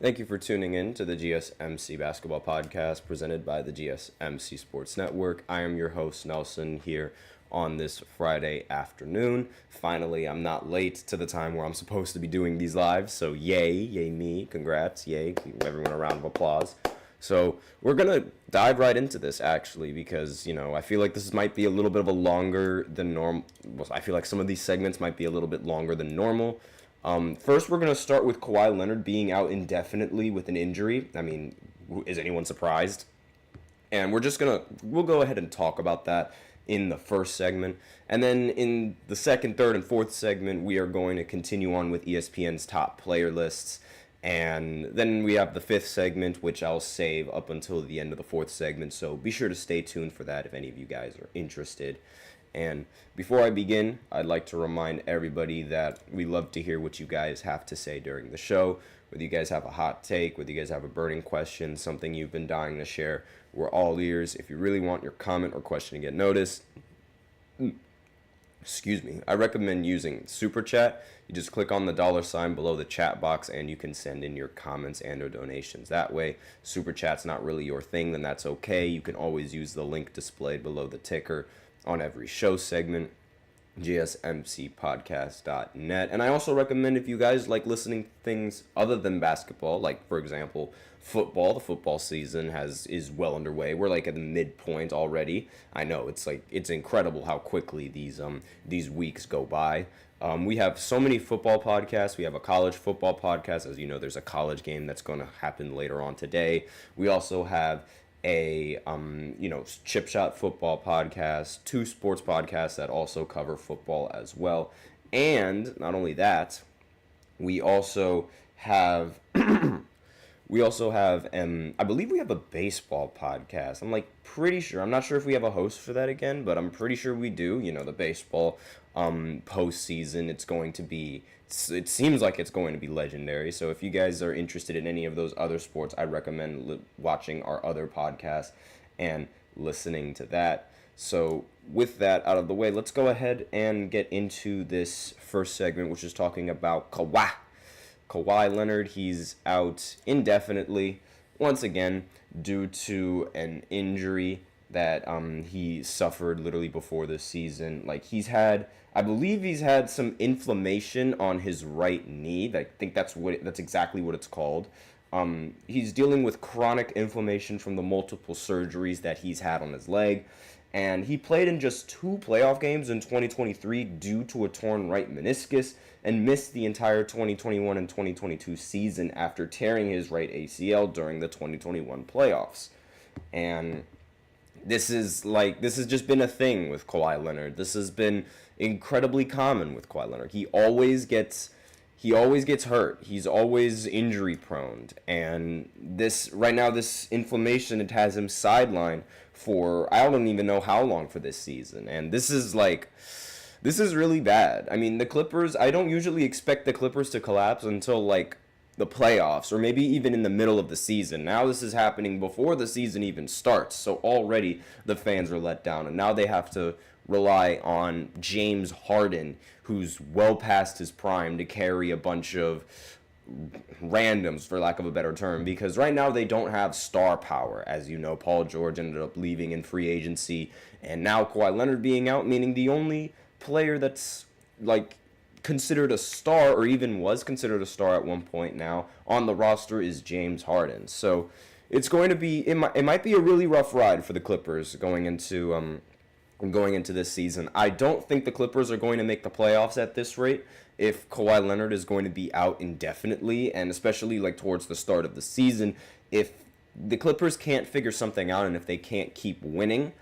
Thank you for tuning in to the GSMC Basketball Podcast presented by the GSMC Sports Network. I am your host, Nelson, here on this Friday afternoon. Finally, I'm not late to the time where I'm supposed to be doing these lives, so yay me, congrats, yay, give everyone a round of applause. So we're going to dive right into this, actually, because, I feel like this might be a little bit of a longer than normal. I feel like some of these segments might be a little bit longer than normal. First, we're going to start with Kawhi Leonard being out indefinitely with an injury. I mean, is anyone surprised? And we'll go ahead and talk about that in the first segment. And then in the second, third, and fourth segment, we are going to continue on with ESPN's top player lists. And then we have the fifth segment, which I'll save up until the end of the fourth segment. So be sure to stay tuned for that if any of you guys are interested. And before I begin, I'd like to remind everybody that we love to hear what you guys have to say during the show. Whether you guys have a hot take, whether you guys have a burning question, something you've been dying to share, we're all ears. If you really want your comment or question to get noticed, I recommend using Super Chat. You just click on the $sign below the chat box and you can send in your comments and or donations that way. Super Chat's not really your thing, then that's okay. You can always use the link displayed below the ticker on every show segment, gsmcpodcast.net. And I also recommend, if you guys like listening to things other than basketball, like, for example, football. The football season is well underway. We're like at the midpoint already. I know it's incredible how quickly these weeks go by. We have so many football podcasts. We have a college football podcast. As you know, there's a college game that's going to happen later on today. We also have a chip shot football podcast, 2 sports podcasts that also cover football as well. And not only that, we also have I believe we have a baseball podcast. I'm pretty sure. I'm not sure if we have a host for that again, but I'm pretty sure we do. The baseball postseason, it seems like it's going to be legendary. So if you guys are interested in any of those other sports, I recommend watching our other podcast and listening to that. So with that out of the way, let's go ahead and get into this first segment, which is talking about Kawhi Leonard. He's out indefinitely once again due to an injury that he suffered literally before the season. I believe he's had some inflammation on his right knee. I think that's exactly what it's called. He's dealing with chronic inflammation from the multiple surgeries that he's had on his leg. And he played in just 2 playoff games in 2023 due to a torn right meniscus and missed the entire 2021 and 2022 season after tearing his right ACL during the 2021 playoffs. And this has just been a thing with Kawhi Leonard. This has been incredibly common with Kawhi Leonard. He always gets hurt. He's always injury prone. And this inflammation, it has him sidelined for I don't even know how long for this season. And this is really bad. I mean, the Clippers, I don't usually expect the Clippers to collapse until the playoffs or maybe even in the middle of the season. Now this is happening before the season even starts. So already the fans are let down, and now they have to rely on James Harden, who's well past his prime, to carry a bunch of randoms, for lack of a better term, because right now they don't have star power. As you know, Paul George ended up leaving in free agency, and now Kawhi Leonard being out, meaning the only player that's considered a star, or even was considered a star at one point now on the roster, is James Harden. So it's going to be it might be a really rough ride for the Clippers going into this season. I don't think the Clippers are going to make the playoffs at this rate if Kawhi Leonard is going to be out indefinitely, and especially towards the start of the season. If the Clippers can't figure something out, and if they can't keep winning,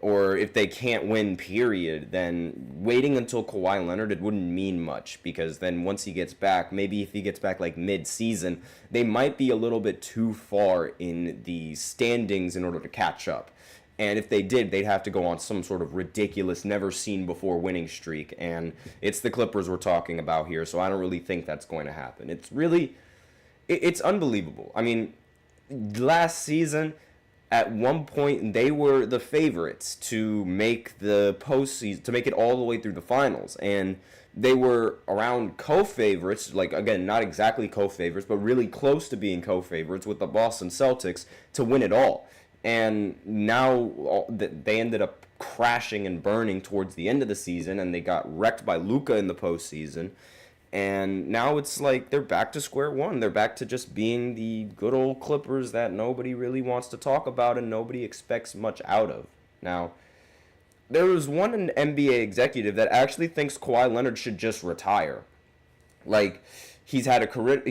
or if they can't win, period, then waiting until Kawhi Leonard, it wouldn't mean much, because then once he gets back, maybe if he gets back mid-season, they might be a little bit too far in the standings in order to catch up. And if they did, they'd have to go on some sort of ridiculous, never-seen-before winning streak. And it's the Clippers we're talking about here, so I don't really think that's going to happen. It's unbelievable. I mean, last season, at one point they were the favorites to make the postseason, to make it all the way through the finals, and they were around co-favorites, like again, not exactly co-favorites, but really close to being co-favorites with the Boston Celtics to win it all. And now they ended up crashing and burning towards the end of the season, and they got wrecked by Luka in the postseason. And now it's like they're back to square one. They're back to just being the good old Clippers that nobody really wants to talk about and nobody expects much out of. Now, there was one NBA executive that actually thinks Kawhi Leonard should just retire. Like, he's had a career.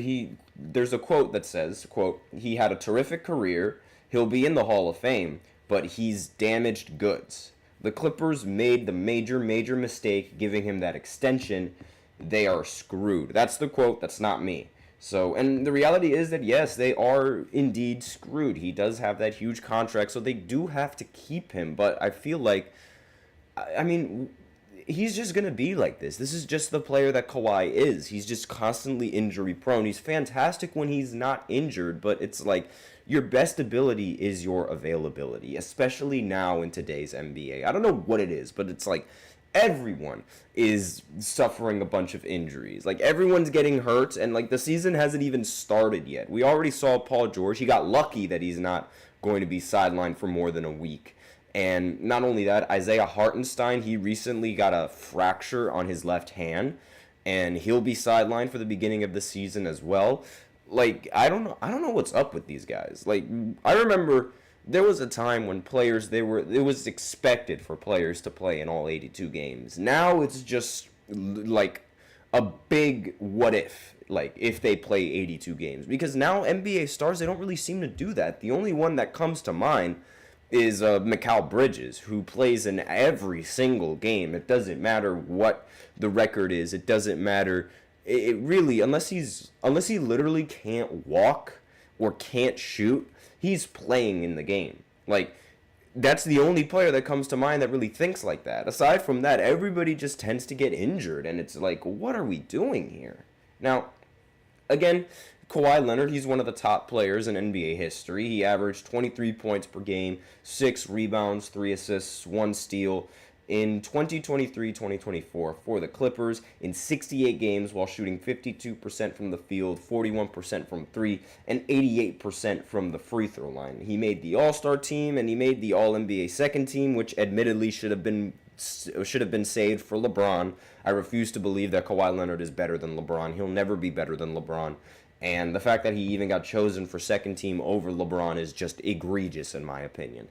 There's a quote that says, quote, "He had a terrific career. He'll be in the Hall of Fame, but he's damaged goods. The Clippers made the major mistake giving him that extension. They are screwed." That's the quote. That's not me. So, and the reality is that, yes, they are indeed screwed. He does have that huge contract, so they do have to keep him. But I feel like, I mean, he's just going to be like this. This is just the player that Kawhi is. He's just constantly injury prone. He's fantastic when he's not injured, but it's like your best ability is your availability, especially now in today's NBA. I don't know what it is, but it's like everyone is suffering a bunch of injuries. Like, everyone's getting hurt, and like the season hasn't even started yet. We already saw Paul George. He got lucky that he's not going to be sidelined for more than a week. And not only that, Isaiah Hartenstein, he recently got a fracture on his left hand, and he'll be sidelined for the beginning of the season as well. Like, I don't know what's up with these guys. Like, I remember there was a time when it was expected for players to play in all 82 games. Now it's just like a big what if, like if they play 82 games. Because now NBA stars, they don't really seem to do that. The only one that comes to mind is Mikal Bridges, who plays in every single game. It doesn't matter what the record is. It doesn't matter. It really, unless he literally can't walk or can't shoot, he's playing in the game. Like, that's the only player that comes to mind that really thinks like that. Aside from that, everybody just tends to get injured, and it's like, what are we doing here? Now, again, Kawhi Leonard, he's one of the top players in NBA history. He averaged 23 points per game, 6 rebounds, 3 assists, 1 steal in 2023-2024 for the Clippers in 68 games while shooting 52% from the field, 41% from 3, and 88% from the free throw line. He made the All-Star team, and he made the All-NBA second team, which admittedly should have been saved for LeBron. I refuse to believe that Kawhi Leonard is better than LeBron. He'll never be better than LeBron. And the fact that he even got chosen for second team over LeBron is just egregious in my opinion.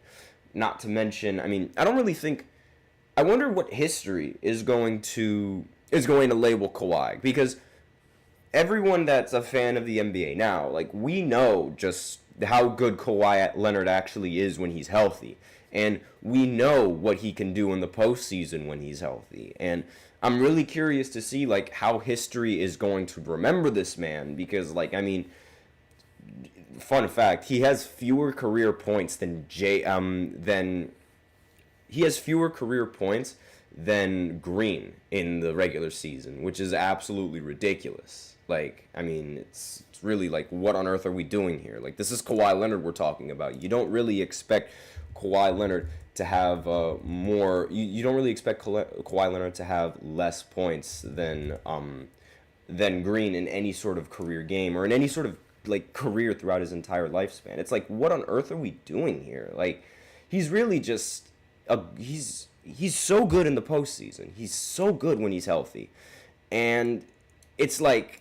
Not to mention, I mean, I wonder what history is going to label Kawhi, because everyone that's a fan of the NBA now, like, we know just how good Kawhi Leonard actually is when he's healthy, and we know what he can do in the postseason when he's healthy. And I'm really curious to see like how history is going to remember this man, because like, I mean, fun fact, he has fewer career points than Green in the regular season, which is absolutely ridiculous. Like, I mean, it's really like, what on earth are we doing here? Like, this is Kawhi Leonard we're talking about. You don't really expect Kawhi Leonard to have more. You don't really expect Kawhi Leonard to have less points than Green in any sort of career game or in any sort of like career throughout his entire lifespan. It's like, what on earth are we doing here? Like, he's really just he's so good in the postseason. He's so good when he's healthy, and it's like,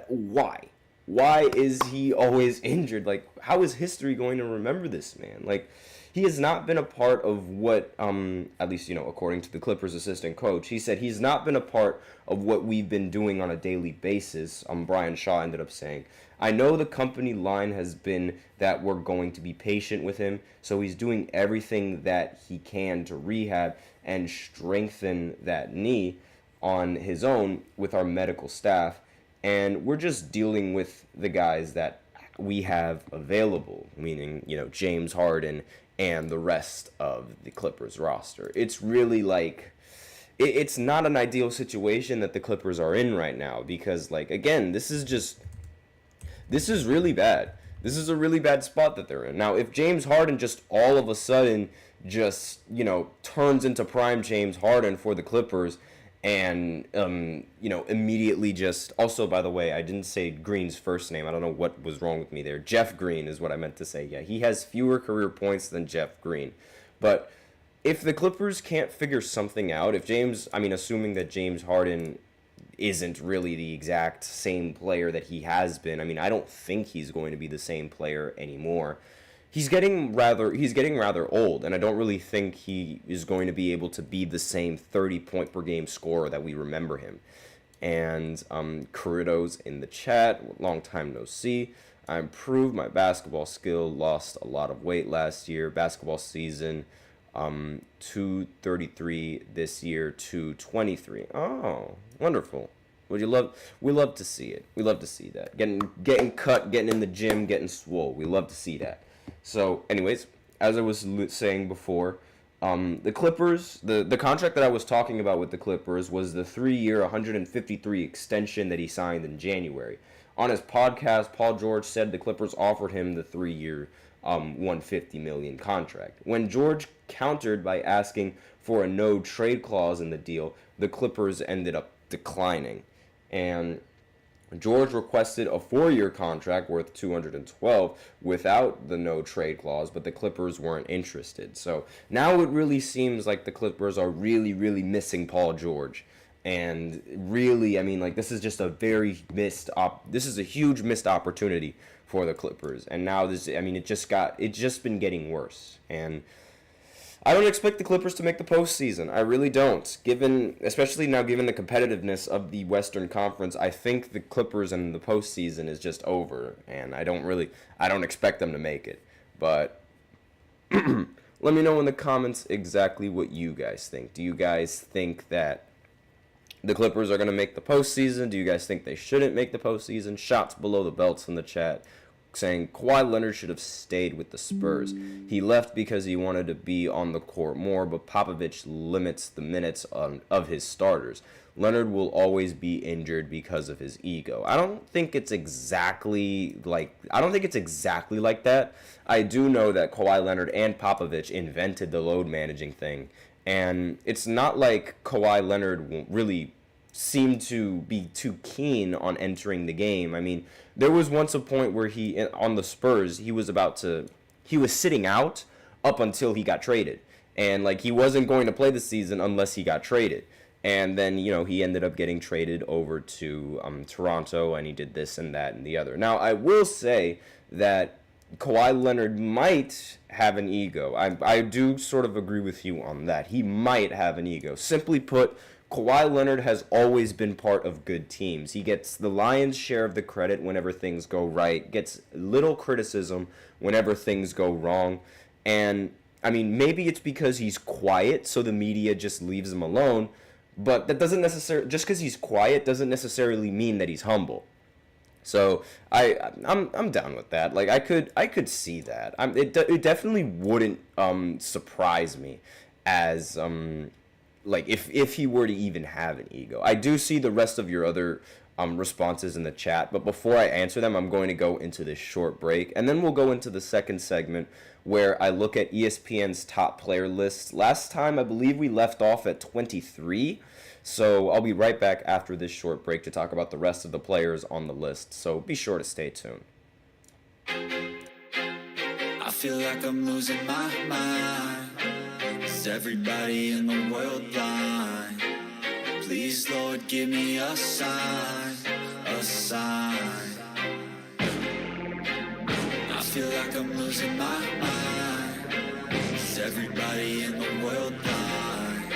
why? Why is he always injured? Like, how is history going to remember this man? Like, he has not been a part of what, at least, you know, according to the Clippers assistant coach, he said he's not been a part of what we've been doing on a daily basis. Brian Shaw ended up saying, "I know the company line has been that we're going to be patient with him, so he's doing everything that he can to rehab and strengthen that knee on his own with our medical staff, and we're just dealing with the guys that we have available," meaning, you know, James Harden and the rest of the Clippers roster. It's really like, it's not an ideal situation that the Clippers are in right now, because, like, again, this is really bad. This is a really bad spot that they're in. Now, if James Harden just all of a sudden just, turns into prime James Harden for the Clippers and, immediately just... Also, by the way, I didn't say Green's first name. I don't know what was wrong with me there. Jeff Green is what I meant to say. Yeah, he has fewer career points than Jeff Green. But if the Clippers can't figure something out, assuming that James Harden isn't really the exact same player that he has been. I don't think he's going to be the same player anymore. He's getting rather old, and I don't really think he is going to be able to be the same 30-point per game scorer that we remember him. And Corrido's in the chat, long time no see. I improved my basketball skill, lost a lot of weight last year. Basketball season, 233 this year, 223. Oh, wonderful. We love to see it. We love to see that. Getting cut, getting in the gym, getting swole. We love to see that. So, anyways, as I was saying before, the Clippers, the contract that I was talking about with the Clippers was the 3-year, 153 extension that he signed in January. On his podcast, Paul George said the Clippers offered him the 3-year, $150 million contract. When George countered by asking for a no trade clause in the deal, the Clippers ended up declining. And George requested a 4-year contract worth $212 without the no trade clause, but the Clippers weren't interested. So now it really seems like the Clippers are really, really missing Paul George. And really, this is just a very this is a huge missed opportunity for the Clippers. And now it's just been getting worse. And I don't expect the Clippers to make the postseason. I really don't. Especially now given the competitiveness of the Western Conference, I think the Clippers and the postseason is just over. And I don't expect them to make it. But let me know in the comments exactly what you guys think. Do you guys think that the Clippers are going to make the postseason? Do you guys think they shouldn't make the postseason? Shots below the belts in the chat saying Kawhi Leonard should have stayed with the Spurs. He left because he wanted to be on the court more, but Popovich limits the minutes of his starters. Leonard will always be injured because of his ego. I don't think it's exactly like that. I do know that Kawhi Leonard and Popovich invented the load managing thing. And it's not like Kawhi Leonard really seemed to be too keen on entering the game. There was once a point where on the Spurs, he was sitting out up until he got traded. And, he wasn't going to play the season unless he got traded. And then, he ended up getting traded over to Toronto, and he did this and that and the other. Now, I will say that Kawhi Leonard might have an ego. I do sort of agree with you on that. He might have an ego. Simply put, Kawhi Leonard has always been part of good teams. He gets the lion's share of the credit whenever things go right, gets little criticism whenever things go wrong. And, maybe it's because he's quiet, so the media just leaves him alone. But that doesn't necessarily... Just because he's quiet doesn't necessarily mean that he's humble. So I'm down with that. I could see that. It definitely wouldn't surprise me as if he were to even have an ego. I do see the rest of your other responses in the chat, but before I answer them, I'm going to go into this short break, and then we'll go into the second segment where I look at ESPN's top player lists. Last time, I believe we left off at 23. So I'll be right back after this short break to talk about the rest of the players on the list. So be sure to stay tuned. I feel like I'm losing my mind. Is everybody in the world blind? Please, Lord, give me a sign, a sign. I feel like I'm losing my mind. Is everybody in the world blind?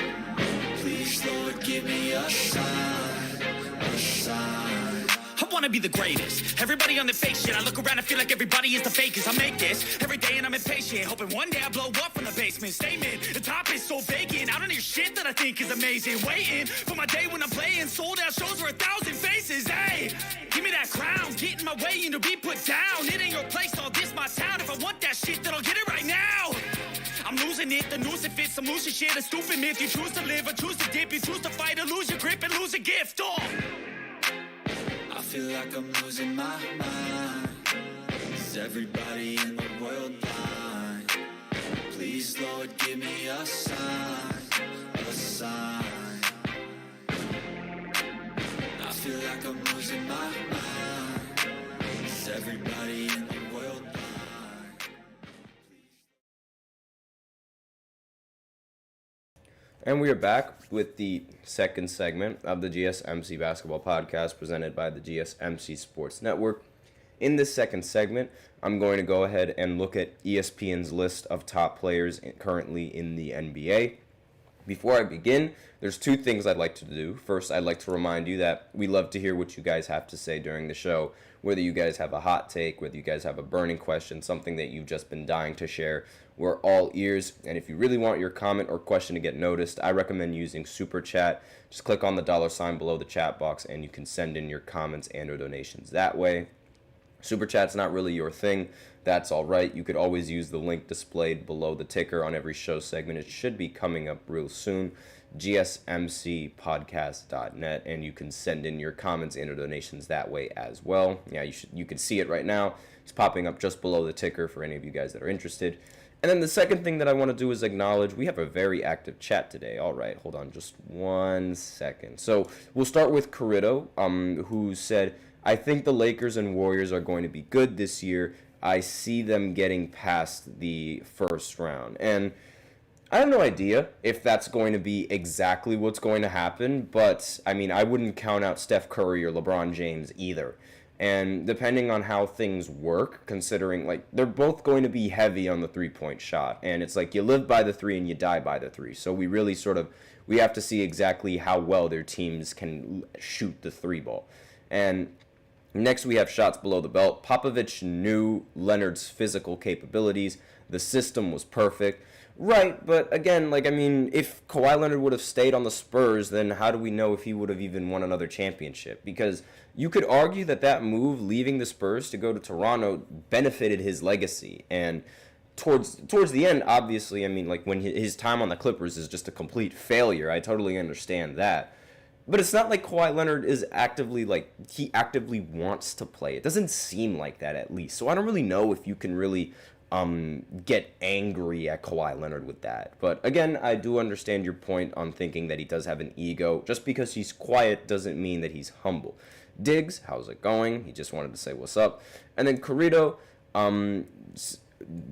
Please, Lord, give me a sign, a sign. I wanna be the greatest. Everybody on the fake shit. I look around and feel like everybody is the fakest. I make this every day and I'm impatient, hoping one day I blow up from the basement. Statement, the top is so vacant. I don't hear shit that I think is amazing. Waiting for my day when I'm playing sold out shows for 1,000 faces. Hey, give me that crown, get in my way and to be put down. It ain't your place, all this my town. If I want that shit, then I'll get it right now. I'm losing it, the noose it fits, some losing shit, a stupid myth. You choose to live or choose to dip, you choose to fight or lose your grip and lose a gift. I feel like I'm losing my mind. Is Is everybody in the world blind? Please, Lord, give me a sign, a sign. I feel like I'm losing my mind. Is everybody in the world blind? And we are back with the second segment of the GSMC Basketball Podcast presented by the GSMC Sports Network. In this second segment, I'm going to go ahead and look at ESPN's list of top players currently in the NBA. Before I begin, there's two things I'd like to do. First, I'd like to remind you that we love to hear what you guys have to say during the show, whether you guys have a hot take, whether you guys have a burning question, something that you've just been dying to share. We're all ears, and if you really want your comment or question to get noticed, I recommend using Super Chat. Just click on the $sign below the chat box, and you can send in your comments and or donations that way. Super Chat's not really your thing. That's all right. You could always use the link displayed below the ticker on every show segment. It should be coming up real soon. gsmcpodcast.net, and you can send in your comments and or donations that way as well. Yeah, you can see it right now. It's popping up just below the ticker for any of you guys that are interested. And then the second thing that I want to do is acknowledge we have a very active chat today. All right, hold on just 1 second. So we'll start with Corrido, who said, I think the Lakers and Warriors are going to be good this year. I see them getting past the first round. And I have no idea if that's going to be exactly what's going to happen, but I mean, I wouldn't count out Steph Curry or LeBron James either. And depending on how things work, considering like they're both going to be heavy on the three-point shot, and it's like you live by the three and you die by the three. So we really we have to see exactly how well their teams can shoot the three ball. And next, we have shots below the belt. Popovich knew Leonard's physical capabilities. The system was perfect. Right, but again, if Kawhi Leonard would have stayed on the Spurs, then how do we know if he would have even won another championship? Because you could argue that move, leaving the Spurs to go to Toronto, benefited his legacy. And towards the end, obviously, when his time on the Clippers is just a complete failure, I totally understand that. But it's not like Kawhi Leonard is he actively wants to play. It doesn't seem like that, at least. So I don't really know if you can really get angry at Kawhi Leonard with that. But again, I do understand your point on thinking that he does have an ego. Just because he's quiet doesn't mean that he's humble. Diggs, how's it going? He just wanted to say what's up. And then Corrido,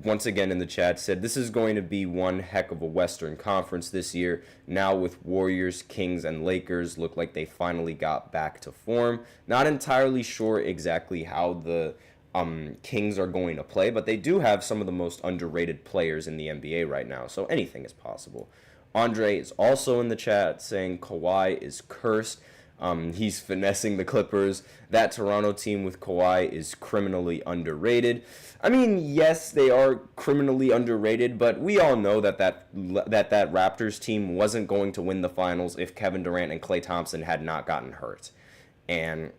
once again in the chat, said this is going to be one heck of a Western Conference this year. Now with Warriors, Kings, and Lakers look like they finally got back to form. Not entirely sure exactly how the Kings are going to play, but they do have some of the most underrated players in the NBA right now, so anything is possible. Andre is also in the chat saying Kawhi is cursed. He's finessing the Clippers. That Toronto team with Kawhi is criminally underrated. Yes, they are criminally underrated, but we all know that Raptors team wasn't going to win the finals if Kevin Durant and Klay Thompson had not gotten hurt. And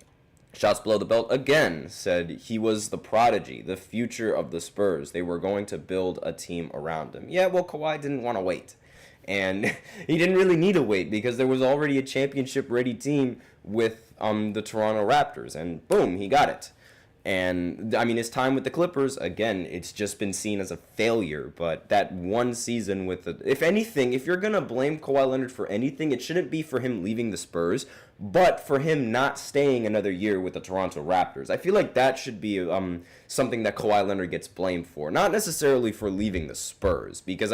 shots below the belt again said he was the prodigy, the future of the Spurs. They were going to build a team around him. Yeah, well, Kawhi didn't want to wait. And he didn't really need to wait because there was already a championship-ready team with the Toronto Raptors. And boom, he got it. And, his time with the Clippers, again, it's just been seen as a failure. But that one season if anything, if you're going to blame Kawhi Leonard for anything, it shouldn't be for him leaving the Spurs, but for him not staying another year with the Toronto Raptors. I feel like that should be something that Kawhi Leonard gets blamed for. Not necessarily for leaving the Spurs, because,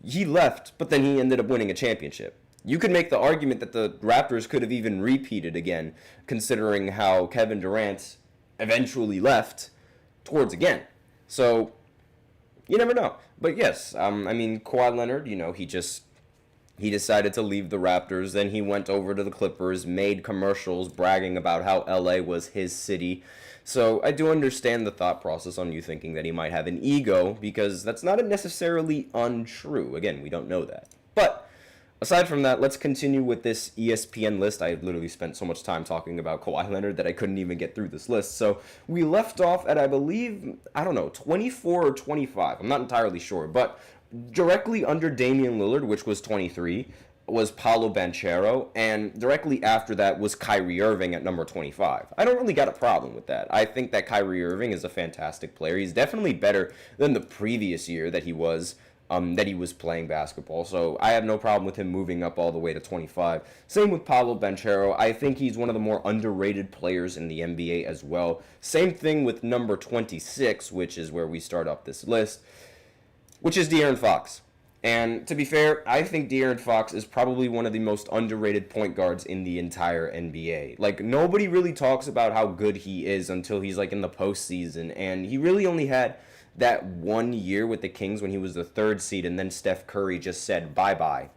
he left, but then he ended up winning a championship. You could make the argument that the Raptors could have even repeated again, considering how Kevin Durant eventually left towards again. So, you never know. But yes, Kawhi Leonard, he decided to leave the Raptors, then he went over to the Clippers, made commercials bragging about how LA was his city. So I do understand the thought process on you thinking that he might have an ego, because that's not necessarily untrue. Again, we don't know that. But aside from that, let's continue with this ESPN list. I literally spent so much time talking about Kawhi Leonard that I couldn't even get through this list. So we left off at, 24 or 25. I'm not entirely sure. But directly under Damian Lillard, which was 23, was Paolo Banchero, and directly after that was Kyrie Irving at number 25. I don't really got a problem with that. I think that Kyrie Irving is a fantastic player. He's definitely better than the previous year that he was playing basketball. So I have no problem with him moving up all the way to 25. Same with Paolo Banchero. I think he's one of the more underrated players in the NBA as well. Same thing with number 26, which is where we start off this list, which is De'Aaron Fox. And to be fair, I think De'Aaron Fox is probably one of the most underrated point guards in the entire NBA. Like, nobody really talks about how good he is until he's, like, in the postseason. And he really only had that 1 year with the Kings when he was the 3rd seed, and then Steph Curry just said bye-bye.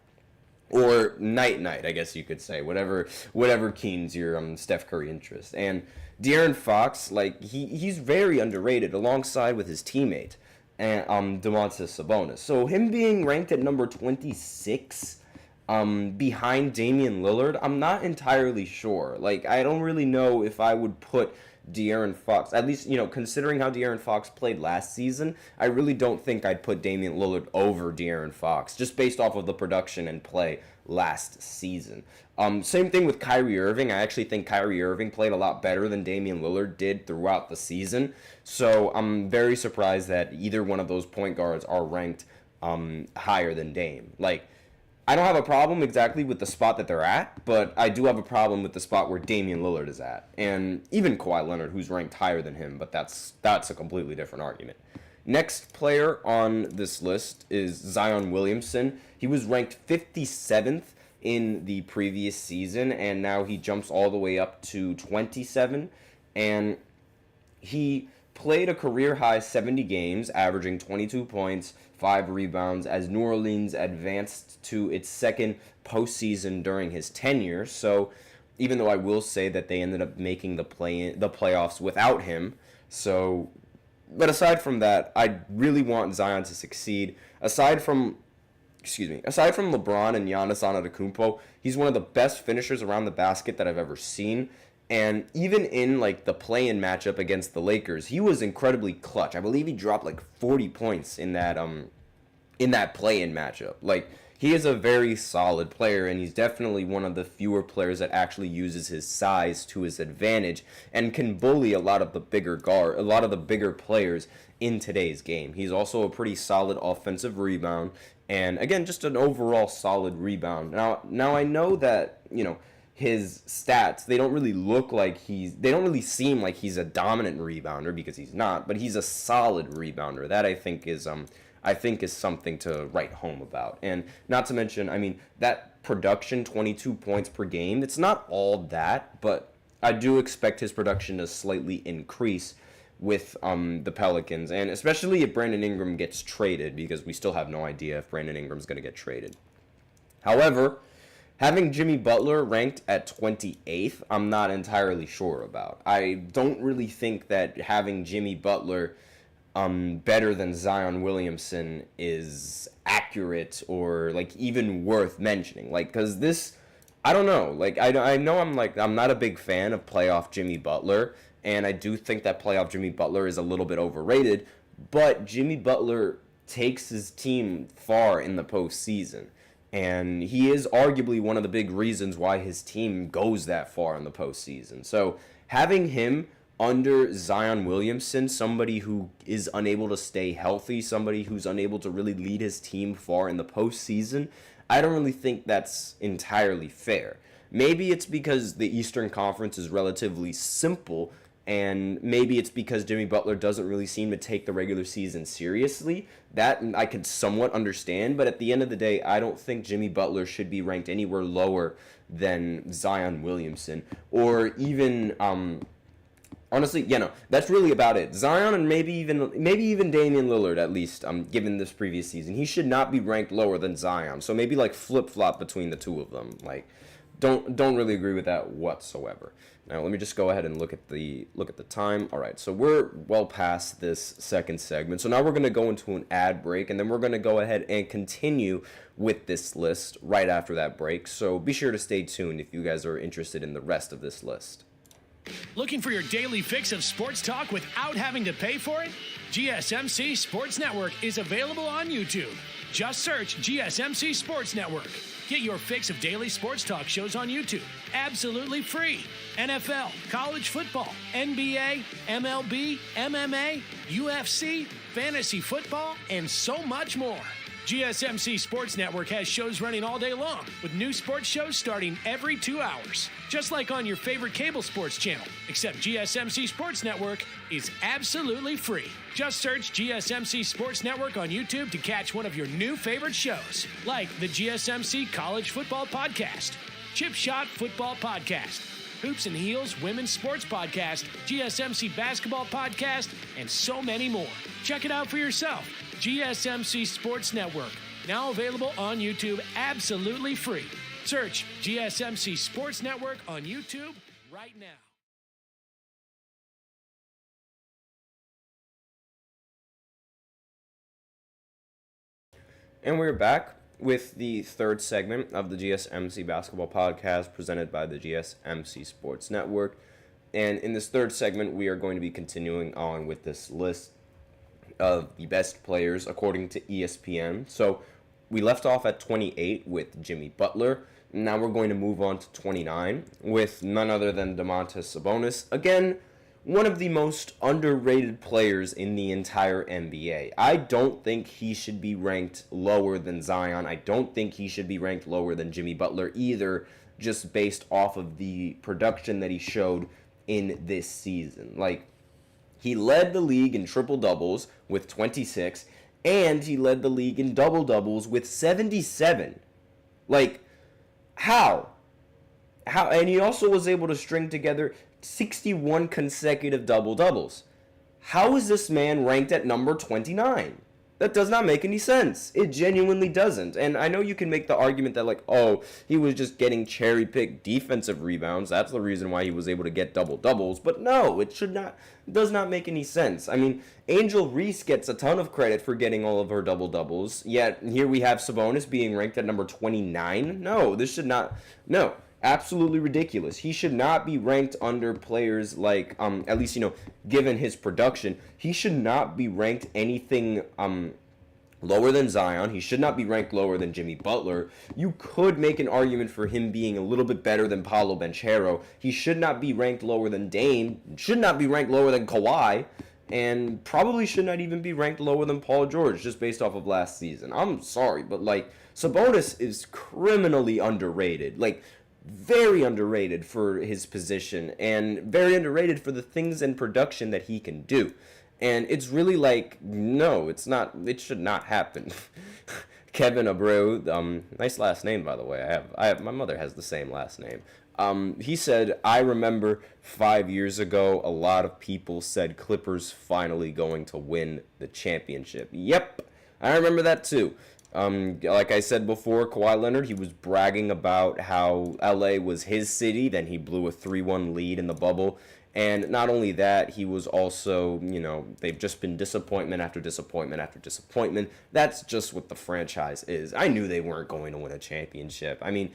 Or night-night, I guess you could say. Whatever keens your Steph Curry interest. And De'Aaron Fox, like, he's very underrated alongside with his teammate, and Domantas Sabonis. So him being ranked at number 26 behind Damian Lillard, I'm not entirely sure. Like, I don't really know if I would put De'Aaron Fox, at least, considering how De'Aaron Fox played last season, I really don't think I'd put Damian Lillard over De'Aaron Fox, just based off of the production and play last season. Same thing with Kyrie Irving. I actually think Kyrie Irving played a lot better than Damian Lillard did throughout the season. So I'm very surprised that either one of those point guards are ranked higher than Dame. Like, I don't have a problem exactly with the spot that they're at, but I do have a problem with the spot where Damian Lillard is at. And even Kawhi Leonard, who's ranked higher than him, but that's a completely different argument. Next player on this list is Zion Williamson. He was ranked 57th in the previous season, and now he jumps all the way up to 27. And he played a career-high 70 games, averaging 22 points, 5 rebounds, as New Orleans advanced to its second postseason during his tenure. So even though I will say that they ended up making the playoffs without him. So, but aside from that, I really want Zion to succeed. Aside from LeBron and Giannis Antetokounmpo, he's one of the best finishers around the basket that I've ever seen. And even in, like, the play-in matchup against the Lakers, he was incredibly clutch. I believe he dropped, like, 40 points in that play-in matchup. Like, he is a very solid player, and he's definitely one of the fewer players that actually uses his size to his advantage and can bully a lot of the bigger players in today's game. He's also a pretty solid offensive rebound, and again, just an overall solid rebound. Now I know that, his stats, they don't really seem like he's a dominant rebounder, because he's not, but he's a solid rebounder. That I think is something to write home about. And not to mention, that production, 22 points per game, it's not all that, but I do expect his production to slightly increase with the Pelicans, and especially if Brandon Ingram gets traded, because we still have no idea if Brandon Ingram's going to get traded. However, having Jimmy Butler ranked at 28th, I'm not entirely sure about. I don't really think that having Jimmy Butler better than Zion Williamson is accurate or, like, even worth mentioning. Like, because this, I don't know. Like, I know I'm not a big fan of playoff Jimmy Butler, and I do think that playoff Jimmy Butler is a little bit overrated, but Jimmy Butler takes his team far in the postseason. And he is arguably one of the big reasons why his team goes that far in the postseason. So having him under Zion Williamson, somebody who is unable to stay healthy, somebody who's unable to really lead his team far in the postseason, I don't really think that's entirely fair. Maybe it's because the Eastern Conference is relatively simple, and maybe it's because Jimmy Butler doesn't really seem to take the regular season seriously. That I could somewhat understand, but at the end of the day, I don't think Jimmy Butler should be ranked anywhere lower than Zion Williamson, or even, honestly, that's really about it. Zion and maybe even Damian Lillard, at least, given this previous season, he should not be ranked lower than Zion. So maybe, like, flip-flop between the two of them. Like, don't really agree with that whatsoever. Now, let me just go ahead and look at the time. All right, so we're well past this second segment. So now we're going to go into an ad break, and then we're going to go ahead and continue with this list right after that break. So be sure to stay tuned if you guys are interested in the rest of this list. Looking for your daily fix of sports talk without having to pay for it? GSMC Sports Network is available on YouTube. Just search GSMC Sports Network. Get your fix of daily sports talk shows on YouTube, absolutely free. NFL, college football, NBA, MLB, MMA, UFC, fantasy football, and so much more. GSMC Sports Network has shows running all day long, with new sports shows starting every 2 hours. Just like on your favorite cable sports channel, except GSMC Sports Network is absolutely free. Just search GSMC Sports Network on YouTube to catch one of your new favorite shows, like the GSMC College Football Podcast, Chip Shot Football Podcast, Hoops and Heels Women's Sports Podcast, GSMC Basketball Podcast, and so many more. Check it out for yourself. GSMC Sports Network, now available on YouTube absolutely free. Search GSMC Sports Network on YouTube right now. And we're back with the third segment of the GSMC Basketball Podcast presented by the GSMC Sports Network. And in this third segment, we are going to be continuing on with this list of the best players according to ESPN. So we left off at 28 with Jimmy Butler. Now we're going to move on to 29 with none other than Domantas Sabonis. Again, one of the most underrated players in the entire NBA. I don't think he should be ranked lower than Zion. I don't think he should be ranked lower than Jimmy Butler either, just based off of the production that he showed in this season. Like, he led the league in triple-doubles with 26, and he led the league in double-doubles with 77. Like, how? And he also was able to string together 61 consecutive double-doubles. How is this man ranked at number 29? That does not make any sense. It genuinely doesn't. And I know you can make the argument that, like, oh, he was just getting cherry-picked defensive rebounds. That's the reason why he was able to get double-doubles. But no, it does not make any sense. I mean, Angel Reese gets a ton of credit for getting all of her double-doubles. Yet, here we have Sabonis being ranked at number 29. No, this should not. No. Absolutely ridiculous. He should not be ranked under players like, at least, given his production, he should not be ranked anything lower than Zion. He should not be ranked lower than Jimmy Butler. You could make an argument for him being a little bit better than Paolo Banchero. He should not be ranked lower than Dame. Should not be ranked lower than Kawhi. And probably should not even be ranked lower than Paul George, just based off of last season. I'm sorry, but, like, Sabonis is criminally underrated. Like, very underrated for his position and very underrated for the things in production that he can do. And it's really like, no, it's not, it should not happen. Kevin Abreu, nice last name, by the way. My mother has the same last name. He said, I remember 5 years ago, a lot of people said Clippers finally going to win the championship. Yep, I remember that too. Like I said before, Kawhi Leonard, he was bragging about how LA was his city. Then he blew a 3-1 lead in the bubble. And not only that, he was also, they've just been disappointment after disappointment after disappointment. That's just what the franchise is. I knew they weren't going to win a championship. I mean,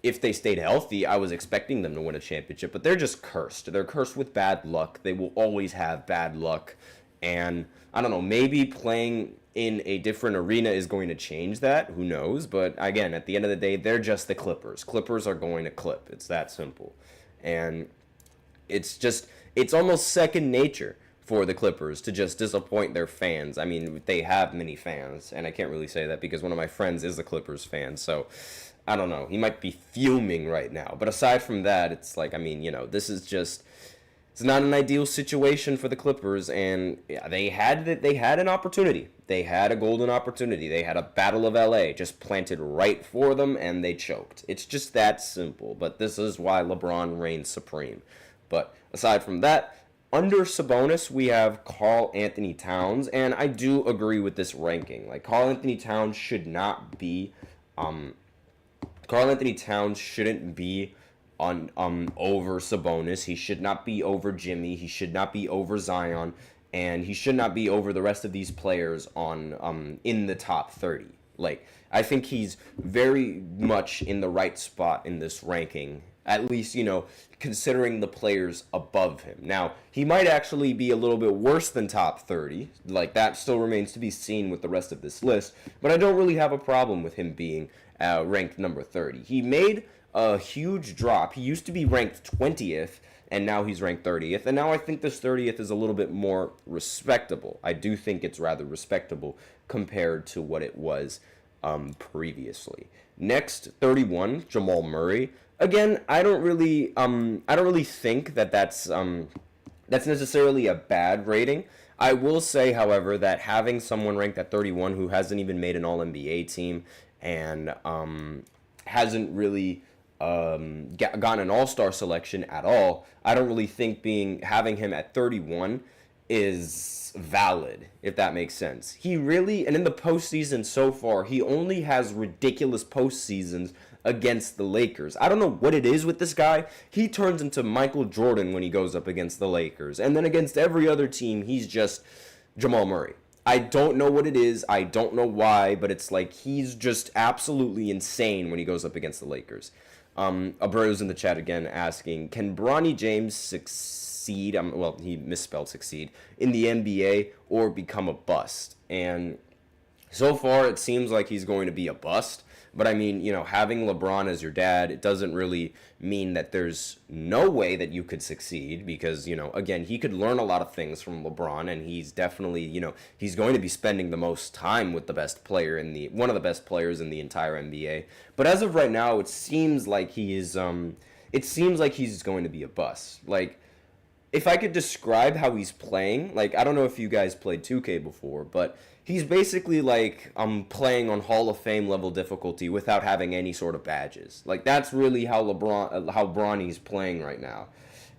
if they stayed healthy, I was expecting them to win a championship. But they're just cursed. They're cursed with bad luck. They will always have bad luck. And, I don't know, maybe playing in a different arena is going to change that. Who knows? But again, at the end of the day, they're just the Clippers. Clippers are going to clip. It's that simple. And it's almost second nature for the Clippers to just disappoint their fans. I mean, they have many fans, and I can't really say that because one of my friends is a Clippers fan. So, I don't know. He might be fuming right now. But aside from that, it's like, I mean, this is just... It's not an ideal situation for the Clippers, and they had an opportunity. They had a golden opportunity. They had a Battle of LA just planted right for them, and they choked. It's just that simple, but this is why LeBron reigns supreme. But aside from that, under Sabonis, we have Karl Anthony Towns, and I do agree with this ranking. Like, Karl Anthony Towns should not be... Karl Anthony Towns shouldn't be over Sabonis. He should not be over Jimmy. He should not be over Zion, and he should not be over the rest of these players in the top 30. Like, I think he's very much in the right spot in this ranking, at least, considering the players above him. Now, he might actually be a little bit worse than top 30. Like, that still remains to be seen with the rest of this list, but I don't really have a problem with him being ranked number 30. He made a huge drop. He used to be ranked 20th, and now he's ranked 30th. And now I think this 30th is a little bit more respectable. I do think it's rather respectable compared to what it was previously. Next, 31, Jamal Murray. Again, I don't really think that's necessarily a bad rating. I will say, however, that having someone ranked at 31 who hasn't even made an All-NBA team and hasn't really gotten an All-Star selection at all, I don't really think having him at 31 is valid, if that makes sense. He really, and in the postseason so far, he only has ridiculous postseasons against the Lakers. I don't know what it is with this guy. He turns into Michael Jordan when he goes up against the Lakers. And then against every other team, he's just Jamal Murray. I don't know what it is. I don't know why, but it's like he's just absolutely insane when he goes up against the Lakers. Abreu's in the chat again asking, can Bronny James succeed, well, he misspelled succeed, in the NBA or become a bust? And so far, it seems like he's going to be a bust. But I mean, having LeBron as your dad, it doesn't really mean that there's no way that you could succeed because, again, he could learn a lot of things from LeBron, and he's definitely, he's going to be spending the most time with the best player one of the best players in the entire NBA. But as of right now, it seems like he's going to be a bust. Like, if I could describe how he's playing, like, I don't know if you guys played 2K before, but he's basically like playing on Hall of Fame level difficulty without having any sort of badges. Like, that's really how Bronny's playing right now.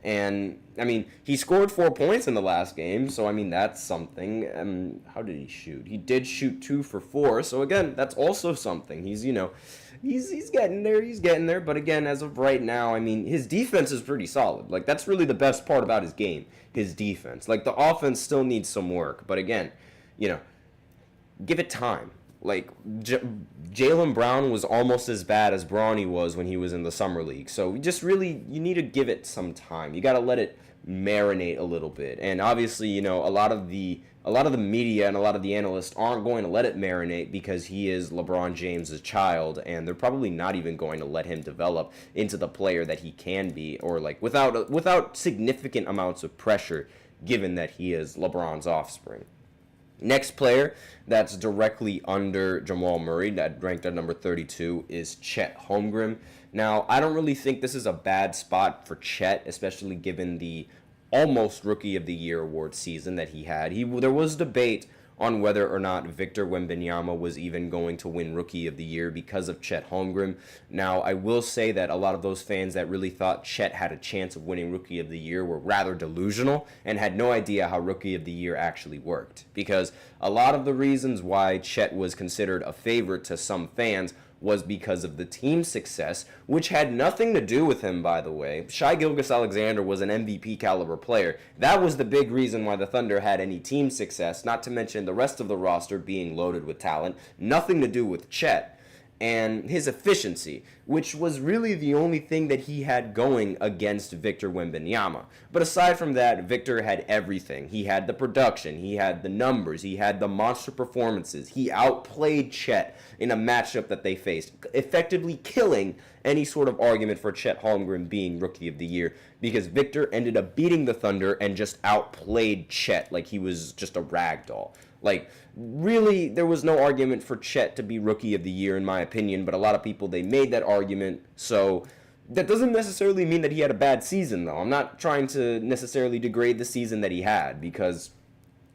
And I mean, he scored 4 points in the last game, so I mean that's something. How did he shoot? He did shoot 2 for 4, so again, that's also something. He's he's getting there. But again, as of right now, I mean, his defense is pretty solid. Like, that's really the best part about his game, his defense. Like, the offense still needs some work, but again, give it time. Like, Jaylen Brown was almost as bad as Bronny was when he was in the summer league. So you need to give it some time. You got to let it marinate a little bit. And obviously, a lot of the media and a lot of the analysts aren't going to let it marinate because he is LeBron James' child, and they're probably not even going to let him develop into the player that he can be, or like without significant amounts of pressure, given that he is LeBron's offspring. Next player that's directly under Jamal Murray, that ranked at number 32, is Chet Holmgren. Now, I don't really think this is a bad spot for Chet, especially given the almost Rookie of the Year award season that he had. There was debate on whether or not Victor Wembanyama was even going to win Rookie of the Year because of Chet Holmgren. Now, I will say that a lot of those fans that really thought Chet had a chance of winning Rookie of the Year were rather delusional and had no idea how Rookie of the Year actually worked. Because a lot of the reasons why Chet was considered a favorite to some fans was because of the team's success, which had nothing to do with him, by the way. Shai Gilgeous-Alexander was an MVP caliber player. That was the big reason why the Thunder had any team success, not to mention the rest of the roster being loaded with talent. Nothing to do with Chet and his efficiency, which was really the only thing that he had going against Victor Wembanyama. But aside from that, Victor had everything. He had the production, he had the numbers, he had the monster performances. He outplayed Chet in a matchup that they faced, effectively killing any sort of argument for Chet Holmgren being Rookie of the Year, because Victor ended up beating the Thunder and just outplayed Chet like he was just a rag doll. Like, really, there was no argument for Chet to be Rookie of the Year, in my opinion, but a lot of people, they made that argument, so that doesn't necessarily mean that he had a bad season, though. I'm not trying to necessarily degrade the season that he had, because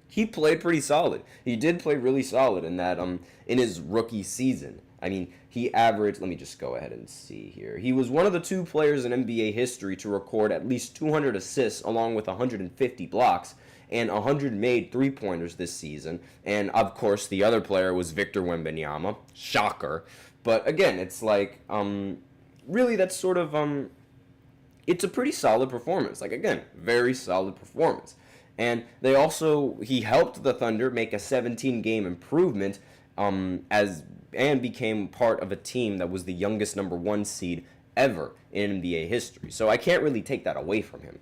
he played pretty solid. He did play really solid in that, in his rookie season. I mean, he averaged, let me just go ahead and see here. He was one of the 2 players in NBA history to record at least 200 assists along with 150 blocks, and 100 made three-pointers this season. And, of course, the other player was Victor Wembanyama. Shocker. But, again, it's like, really that's sort of, it's a pretty solid performance. Like, again, very solid performance. And he helped the Thunder make a 17-game improvement and became part of a team that was the youngest number 1 seed ever in NBA history. So I can't really take that away from him.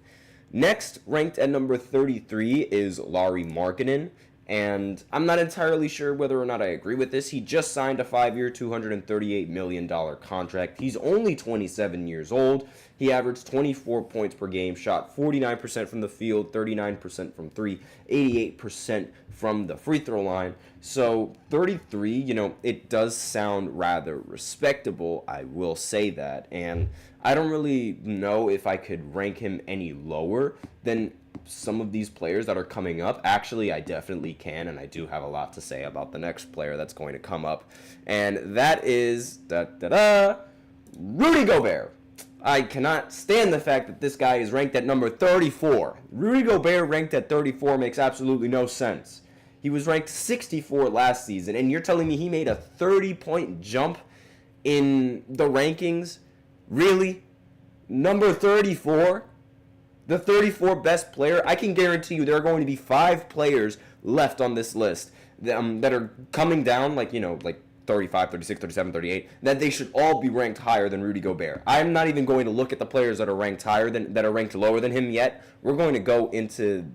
Next, ranked at number 33, is Lauri Markkanen. And I'm not entirely sure whether or not I agree with this. He just signed a 5-year, $238 million contract. He's only 27 years old. He averaged 24 points per game, shot 49% from the field, 39% from three, 88% from the free throw line. So 33, it does sound rather respectable, I will say that. And I don't really know if I could rank him any lower than some of these players that are coming up. Actually, I definitely can, and I do have a lot to say about the next player that's going to come up, and that is Rudy Gobert. I cannot stand the fact that this guy is ranked at number 34. Rudy Gobert ranked at 34 makes absolutely no sense. He was ranked 64 last season, and you're telling me he made a 30-point jump in the rankings? Really? Number 34? The 34 best player? I can guarantee you there are going to be 5 players left on this list that are coming down, like 35, 36, 37, 38, that they should all be ranked higher than Rudy Gobert. I'm not even going to look at the players that are ranked that are ranked lower than him yet. We're going to go into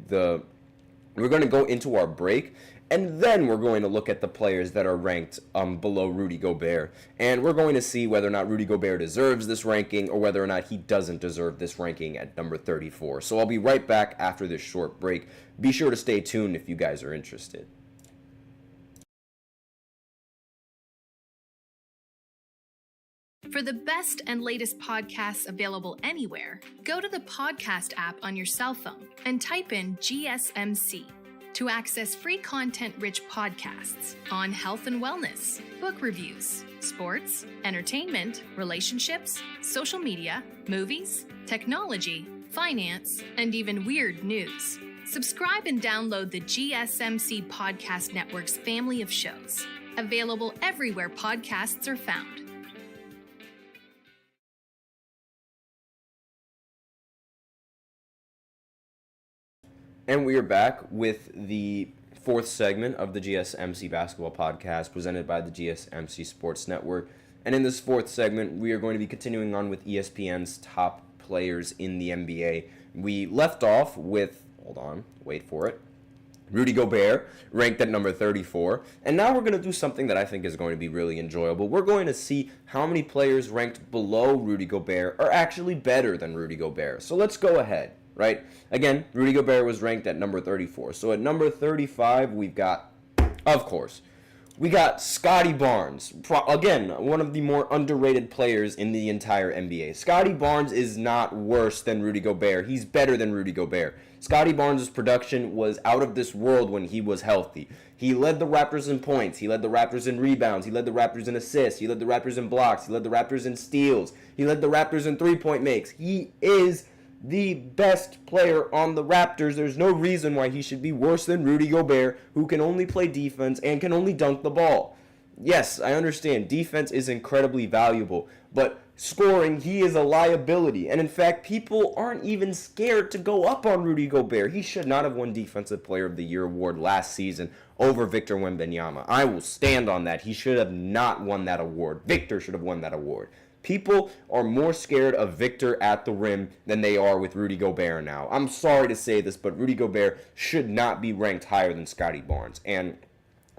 our break, and then we're going to look at the players that are ranked below Rudy Gobert, and we're going to see whether or not Rudy Gobert deserves this ranking or whether or not he doesn't deserve this ranking at number 34. So I'll be right back after this short break. Be sure to stay tuned if you guys are interested. For the best and latest podcasts available anywhere, go to the podcast app on your cell phone and type in GSMC to access free content-rich podcasts on health and wellness, book reviews, sports, entertainment, relationships, social media, movies, technology, finance, and even weird news. Subscribe and download the GSMC Podcast Network's family of shows, available everywhere podcasts are found. And we are back with the fourth segment of the GSMC Basketball Podcast presented by the GSMC Sports Network. And in this fourth segment, we are going to be continuing on with ESPN's top players in the NBA. We left off with, wait for it, Rudy Gobert, ranked at number 34. And now we're going to do something that I think is going to be really enjoyable. We're going to see how many players ranked below Rudy Gobert are actually better than Rudy Gobert. So let's go ahead. Right? Again, Rudy Gobert was ranked at number 34. So at number 35, we've got, of course, we got Scottie Barnes. Again, one of the more underrated players in the entire NBA. Scottie Barnes is not worse than Rudy Gobert. He's better than Rudy Gobert. Scottie Barnes' production was out of this world when he was healthy. He led the Raptors in points. He led the Raptors in rebounds. He led the Raptors in assists. He led the Raptors in blocks. He led the Raptors in steals. He led the Raptors in three-point makes. He is the best player on the Raptors. There's no reason why he should be worse than Rudy Gobert, who can only play defense and can only dunk the ball. Yes, I understand. Defense is incredibly valuable, but scoring, he is a liability. And in fact, people aren't even scared to go up on Rudy Gobert. He should not have won Defensive Player of the Year award last season over Victor Wembanyama. I will stand on that. He should have not won that award. Victor should have won that award. People are more scared of Victor at the rim than they are with Rudy Gobert now. I'm sorry to say this, but Rudy Gobert should not be ranked higher than Scottie Barnes. And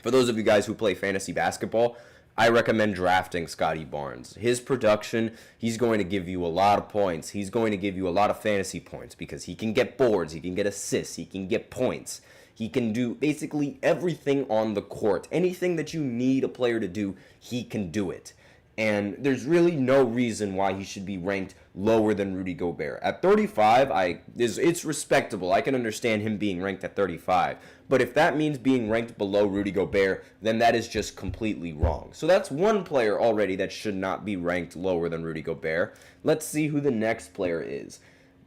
for those of you guys who play fantasy basketball, I recommend drafting Scottie Barnes. His production, he's going to give you a lot of points. He's going to give you a lot of fantasy points because he can get boards, he can get assists, he can get points. He can do basically everything on the court. Anything that you need a player to do, he can do it. And there's really no reason why he should be ranked lower than Rudy Gobert. At 35, it's respectable. I can understand him being ranked at 35. But if that means being ranked below Rudy Gobert, then that is just completely wrong. So that's one player already that should not be ranked lower than Rudy Gobert. Let's see who the next player is.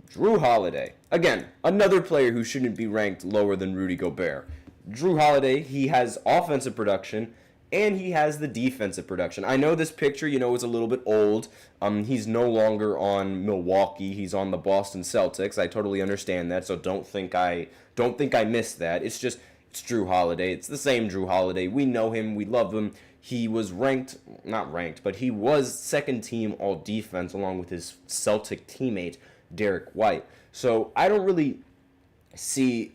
Jrue Holiday. Again, another player who shouldn't be ranked lower than Rudy Gobert. Jrue Holiday, he has offensive production, and he has the defensive production. I know this picture, is a little bit old. He's no longer on Milwaukee. He's on the Boston Celtics. I totally understand that, so don't think I missed that. It's Jrue Holiday. It's the same Jrue Holiday. We know him. We love him. He was not ranked, but he was second team all defense along with his Celtic teammate, Derek White. So I don't really see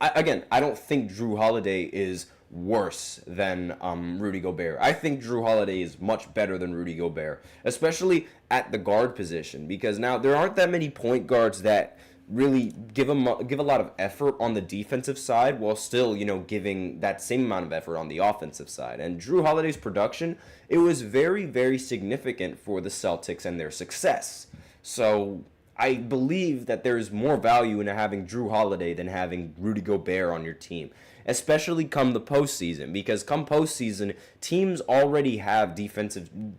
I don't think Drew Holiday is worse than Rudy Gobert. I think Drew Holiday is much better than Rudy Gobert, especially at the guard position, because now there aren't that many point guards that really give a lot of effort on the defensive side while still, giving that same amount of effort on the offensive side. And Drew Holiday's production, it was very, very significant for the Celtics and their success. So I believe that there's more value in having Drew Holiday than having Rudy Gobert on your team, especially come the postseason, because come postseason, teams already have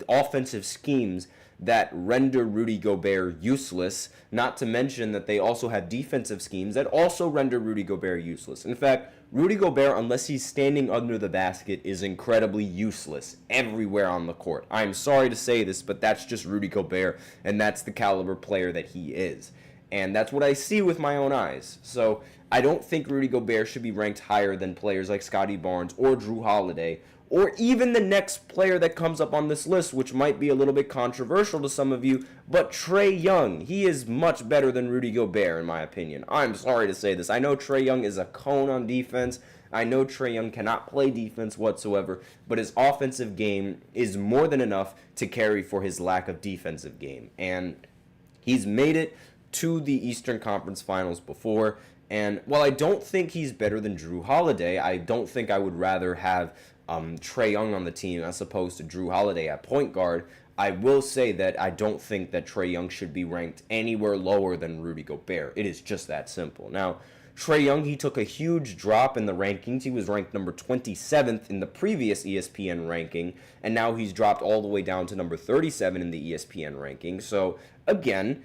offensive schemes that render Rudy Gobert useless, not to mention that they also have defensive schemes that also render Rudy Gobert useless. In fact, Rudy Gobert, unless he's standing under the basket, is incredibly useless everywhere on the court. I'm sorry to say this, but that's just Rudy Gobert, and that's the caliber player that he is. And that's what I see with my own eyes. So I don't think Rudy Gobert should be ranked higher than players like Scottie Barnes or Drew Holiday, or even the next player that comes up on this list, which might be a little bit controversial to some of you, but Trae Young. He is much better than Rudy Gobert, in my opinion. I'm sorry to say this. I know Trae Young is a cone on defense. I know Trae Young cannot play defense whatsoever, but his offensive game is more than enough to carry for his lack of defensive game. And he's made it to the Eastern Conference Finals before. And while I don't think he's better than Drew Holiday, I don't think I would rather have Trae Young on the team as opposed to Drew Holiday at point guard. I will say that I don't think that Trae Young should be ranked anywhere lower than Rudy Gobert. It is just that simple. Now, Trae Young, he took a huge drop in the rankings. He was ranked number 27th in the previous ESPN ranking, and now he's dropped all the way down to number 37 in the ESPN ranking. So, again,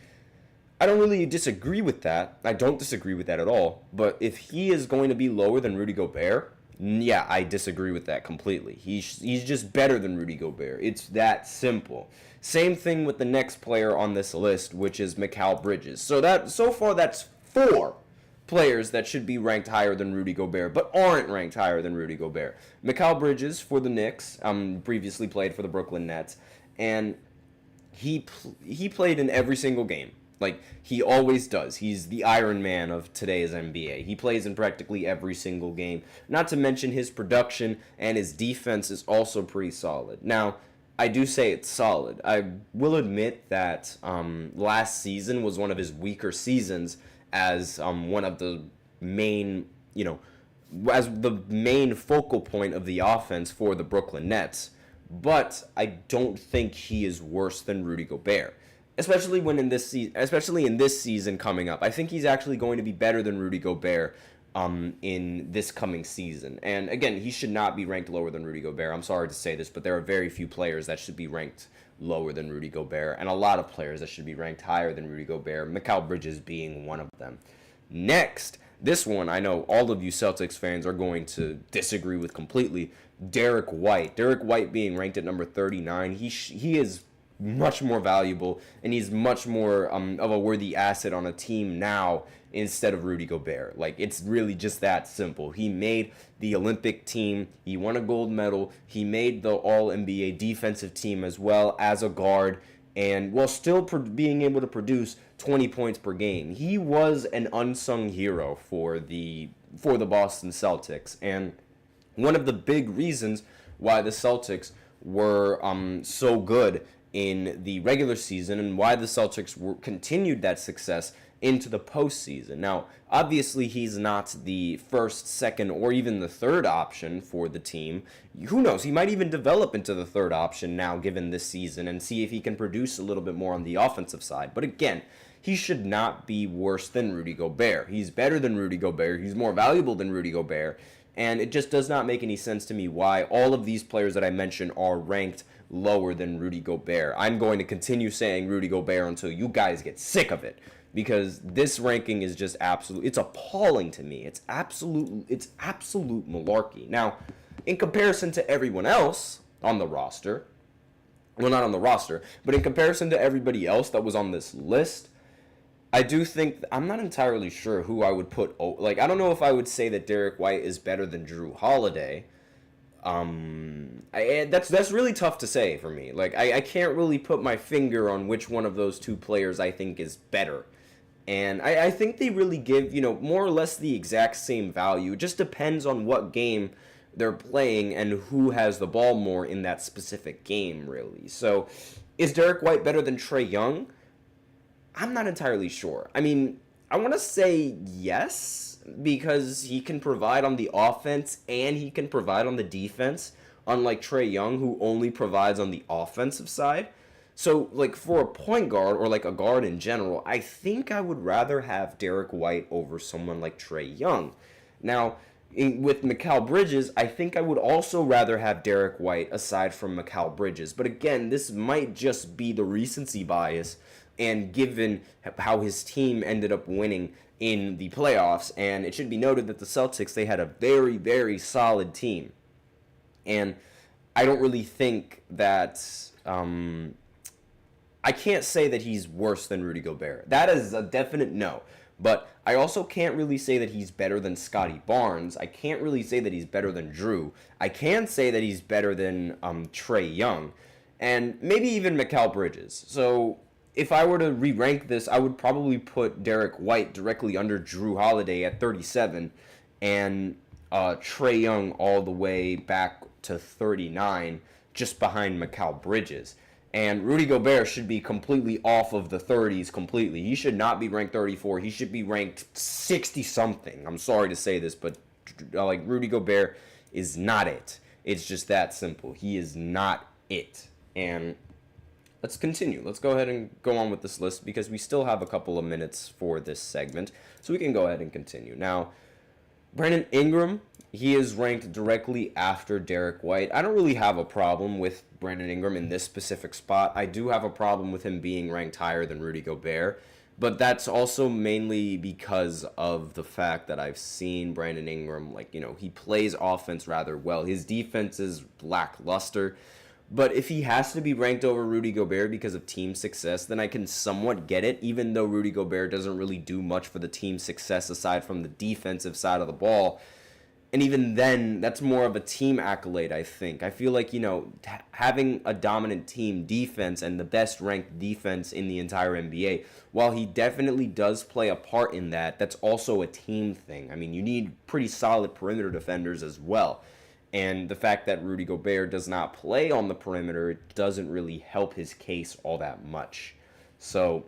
I don't really disagree with that. I don't disagree with that at all. But if he is going to be lower than Rudy Gobert, yeah, I disagree with that completely. He's just better than Rudy Gobert. It's that simple. Same thing with the next player on this list, which is Mikal Bridges. So far that's 4 players that should be ranked higher than Rudy Gobert, but aren't ranked higher than Rudy Gobert. Mikal Bridges for the Knicks, previously played for the Brooklyn Nets, and he played in every single game. Like, he always does. He's the Iron Man of today's NBA. He plays in practically every single game. Not to mention his production and his defense is also pretty solid. Now, I do say it's solid. I will admit that last season was one of his weaker seasons as one of the main, as the main focal point of the offense for the Brooklyn Nets. But I don't think he is worse than Rudy Gobert. Especially in this season coming up. I think he's actually going to be better than Rudy Gobert in this coming season. And again, he should not be ranked lower than Rudy Gobert. I'm sorry to say this, but there are very few players that should be ranked lower than Rudy Gobert, and a lot of players that should be ranked higher than Rudy Gobert, Mikal Bridges being one of them. Next, this one I know all of you Celtics fans are going to disagree with completely. Derek White. Derek White being ranked at number 39. He is much more valuable, and he's much more of a worthy asset on a team now instead of Rudy Gobert. Like, it's really just that simple. He made the Olympic team. He won a gold medal. He made the All-NBA defensive team as well as a guard, and while still being able to produce 20 points per game. He was an unsung hero for the Boston Celtics, and one of the big reasons why the Celtics were so good in the regular season and why the Celtics continued that success into the postseason. Now, obviously, he's not the first, second, or even the third option for the team. Who knows? He might even develop into the third option now, given this season, and see if he can produce a little bit more on the offensive side. But again, he should not be worse than Rudy Gobert. He's better than Rudy Gobert. He's more valuable than Rudy Gobert. And it just does not make any sense to me why all of these players that I mentioned are ranked lower than Rudy Gobert. I'm going to continue saying Rudy Gobert until you guys get sick of it, because this ranking is just it's appalling to me. It's absolute malarkey. Now, in comparison to everyone else on the roster, well, not on the roster, but in comparison to everybody else that was on this list, I do think, I'm not entirely sure who I would put, like, I don't know if I would say that Derek White is better than Drew Holiday. That's really tough to say for me. Like, I can't really put my finger on which one of those two players I think is better. And I think they really give, more or less the exact same value. It just depends on what game they're playing and who has the ball more in that specific game, really. So, is Derek White better than Trae Young? I'm not entirely sure. I mean, I want to say yes, because he can provide on the offense and he can provide on the defense, unlike Trae Young, who only provides on the offensive side. So, for a point guard, or a guard in general, I think I would rather have Derek White over someone like Trae Young. Now, with Mikal Bridges, I think I would also rather have Derek White aside from Mikal Bridges. But again, this might just be the recency bias, and given how his team ended up winning in the playoffs, and it should be noted that the Celtics, they had a very, very solid team. And I don't really think that... I can't say that he's worse than Rudy Gobert. That is a definite no. But I also can't really say that he's better than Scotty Barnes. I can't really say that he's better than Drew. I can say that he's better than Trae Young. And maybe even Mikal Bridges. So if I were to re-rank this, I would probably put Derek White directly under Drew Holiday at 37. And Trae Young all the way back to 39, just behind Mikal Bridges. And Rudy Gobert should be completely off of the 30s completely. He should not be ranked 34. He should be ranked 60-something. I'm sorry to say this, but Rudy Gobert is not it. It's just that simple. He is not it. And let's continue. Let's go ahead and go on with this list because we still have a couple of minutes for this segment. So we can go ahead and continue. Now, Brandon Ingram, he is ranked directly after Derek White. I don't really have a problem with Brandon Ingram in this specific spot. I do have a problem with him being ranked higher than Rudy Gobert, but that's also mainly because of the fact that I've seen Brandon Ingram, he plays offense rather well. His defense is lackluster, but if he has to be ranked over Rudy Gobert because of team success, then I can somewhat get it, even though Rudy Gobert doesn't really do much for the team's success aside from the defensive side of the ball. And even then, that's more of a team accolade, I think. I feel like, having a dominant team defense and the best ranked defense in the entire NBA, while he definitely does play a part in that, that's also a team thing. I mean, you need pretty solid perimeter defenders as well. And the fact that Rudy Gobert does not play on the perimeter, it doesn't really help his case all that much. So,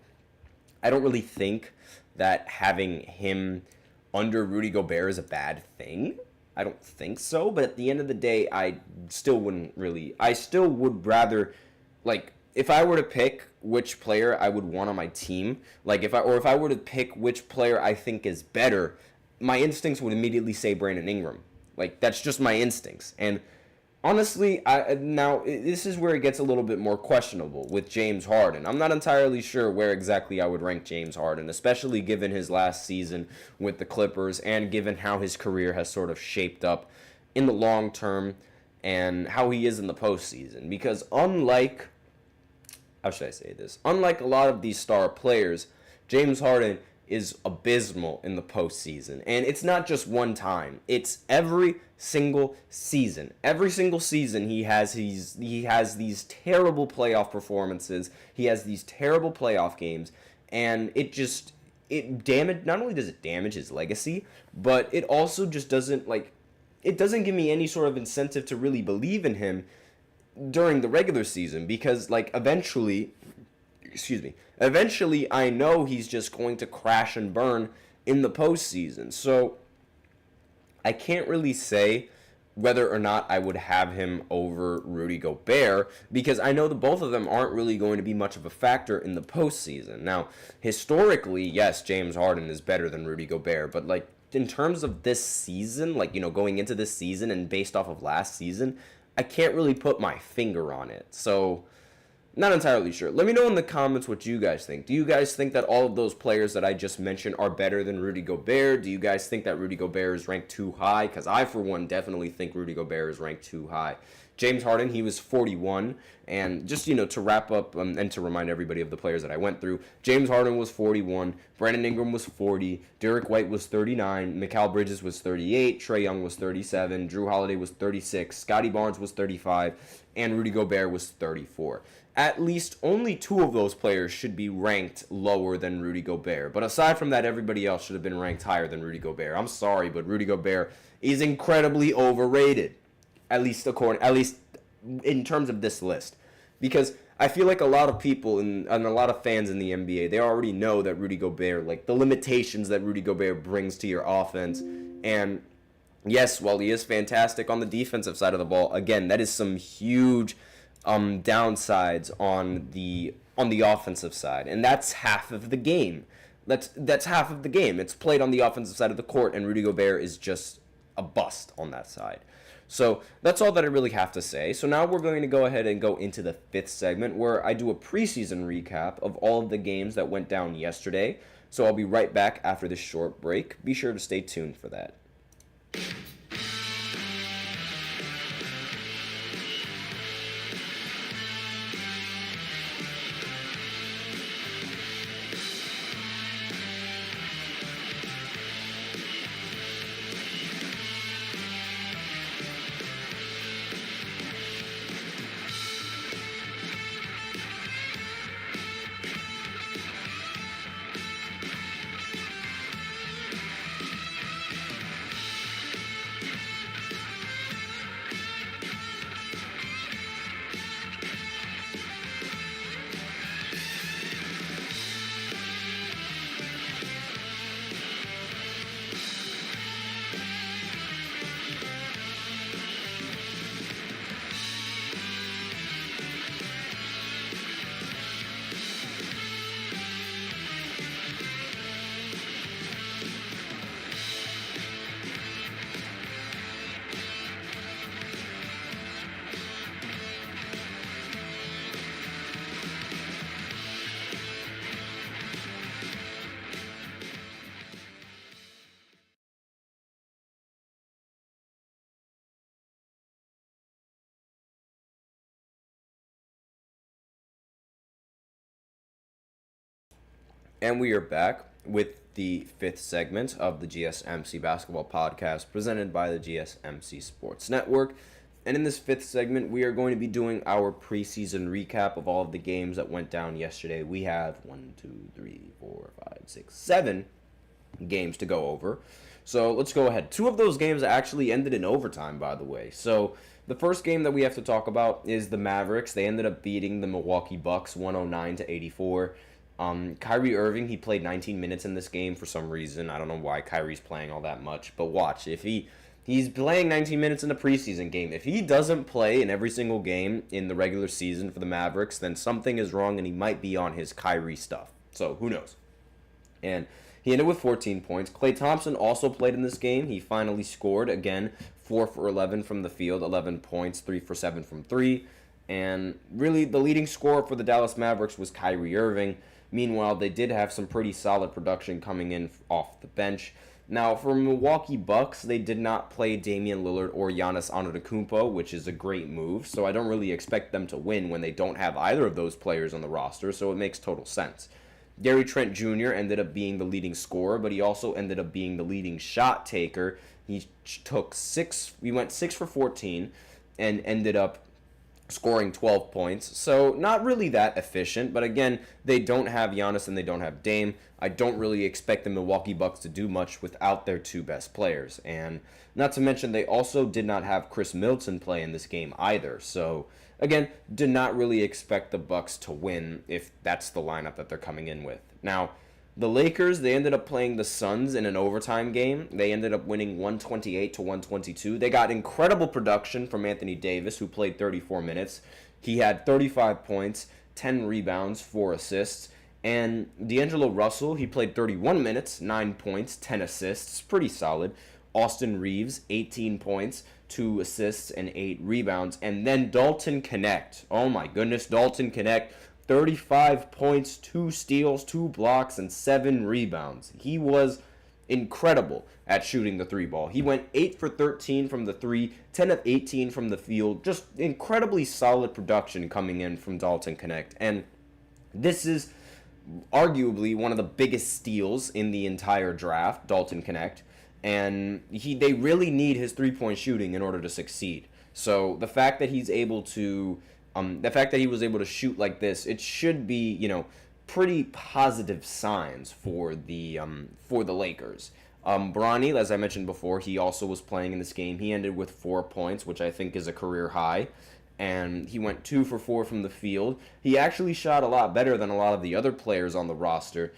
I don't really think that having him under Rudy Gobert is a bad thing. I don't think so, but at the end of the day, I still would rather, if I were to pick which player I would want on my team, if I were to pick which player I think is better, my instincts would immediately say Brandon Ingram. That's just my instincts. And honestly, this is where it gets a little bit more questionable with James Harden. I'm not entirely sure where exactly I would rank James Harden, especially given his last season with the Clippers and given how his career has sort of shaped up in the long term and how he is in the postseason. Because unlike a lot of these star players, James Harden is abysmal in the postseason. And it's not just one time. It's every single season. Every single season he has these terrible playoff performances. He has these terrible playoff games. And not only does it damage his legacy, but it also just doesn't give me any sort of incentive to really believe in him during the regular season. Because eventually I know he's just going to crash and burn in the postseason. So I can't really say whether or not I would have him over Rudy Gobert because I know that both of them aren't really going to be much of a factor in the postseason. Now, historically, yes, James Harden is better than Rudy Gobert, but in terms of this season, going into this season and based off of last season, I can't really put my finger on it. So not entirely sure. Let me know in the comments what you guys think. Do you guys think that all of those players that I just mentioned are better than Rudy Gobert? Do you guys think that Rudy Gobert is ranked too high? Because I, for one, definitely think Rudy Gobert is ranked too high. James Harden, he was 41. And just, to wrap up and to remind everybody of the players that I went through, James Harden was 41, Brandon Ingram was 40, Derek White was 39, Mikal Bridges was 38, Trae Young was 37, Drew Holiday was 36, Scotty Barnes was 35, and Rudy Gobert was 34. At least only 2 of those players should be ranked lower than Rudy Gobert. But aside from that, everybody else should have been ranked higher than Rudy Gobert. I'm sorry, but Rudy Gobert is incredibly overrated. At least in terms of this list. Because I feel like a lot of people and a lot of fans in the NBA, they already know that Rudy Gobert, like the limitations that Rudy Gobert brings to your offense. And yes, while he is fantastic on the defensive side of the ball, again, that is some huge downsides on the offensive side. And that's half of the game. That's half of the game. It's played on the offensive side of the court, and Rudy Gobert is just a bust on that side. So that's all that I really have to say. So now we're going to go ahead and go into the 5th segment where I do a preseason recap of all of the games that went down yesterday. So I'll be right back after this short break. Be sure to stay tuned for that. And we are back with the 5th segment of the GSMC Basketball Podcast presented by the GSMC Sports Network. And in this 5th segment, we are going to be doing our preseason recap of all of the games that went down yesterday. We have 7 games to go over. So let's go ahead. 2 of those games actually ended in overtime, by the way. So the first game that we have to talk about is the Mavericks. They ended up beating the Milwaukee Bucks 109-84. Kyrie Irving, he played 19 minutes in this game for some reason. I don't know why Kyrie's playing all that much, but watch. If he's playing 19 minutes in the preseason game, if he doesn't play in every single game in the regular season for the Mavericks, then something is wrong and he might be on his Kyrie stuff. So who knows? And he ended with 14 points. Klay Thompson also played in this game. He finally scored again, 4 for 11 from the field, 11 points, 3 for 7 from 3. And really the leading scorer for the Dallas Mavericks was Kyrie Irving. Meanwhile, they did have some pretty solid production coming in off the bench. Now, for Milwaukee Bucks, they did not play Damian Lillard or Giannis Antetokounmpo, which is a great move. So I don't really expect them to win when they don't have either of those players on the roster, so it makes total sense. Gary Trent Jr. ended up being the leading scorer, but he also ended up being the leading shot taker. He went 6 for 14 and ended up scoring 12 points. So not really that efficient, but again, they don't have Giannis and they don't have Dame. I don't really expect the Milwaukee Bucks to do much without their 2 best players. And not to mention, they also did not have Chris Middleton play in this game either. So again, did not really expect the Bucks to win if that's the lineup that they're coming in with. Now, the Lakers, they ended up playing the Suns in an overtime game. They ended up winning 128-122. They got incredible production from Anthony Davis, who played 34 minutes. He had 35 points, 10 rebounds, 4 assists. And D'Angelo Russell, he played 31 minutes, 9 points, 10 assists. Pretty solid. Austin Reeves, 18 points, 2 assists, and 8 rebounds. And then Dalton Knecht. Oh my goodness, Dalton Knecht. 35 points, 2 steals, 2 blocks, and 7 rebounds. He was incredible at shooting the three ball. He went 8 for 13 from the three, 10 of 18 from the field. Just incredibly solid production coming in from Dalton Knecht. And this is arguably one of the biggest steals in the entire draft, Dalton Knecht. And they really need his three-point shooting in order to succeed. So the fact that he was able to shoot like this, it should be, pretty positive signs for the Lakers. Bronny, as I mentioned before, he also was playing in this game. He ended with 4 points, which I think is a career high. And he went 2 for 4 from the field. He actually shot a lot better than a lot of the other players on the roster.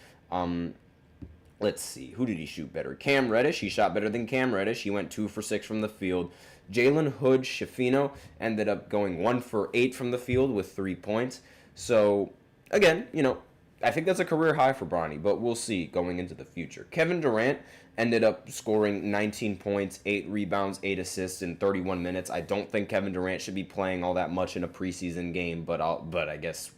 Let's see, who did he shoot better? Cam Reddish, he shot better than Cam Reddish. He went 2 for 6 from the field. Jalen Hood-Schifino ended up going 1 for 8 from the field with 3 points. So, again, I think that's a career high for Bronny, but we'll see going into the future. Kevin Durant ended up scoring 19 points, 8 rebounds, 8 assists in 31 minutes. I don't think Kevin Durant should be playing all that much in a preseason game, but I guess,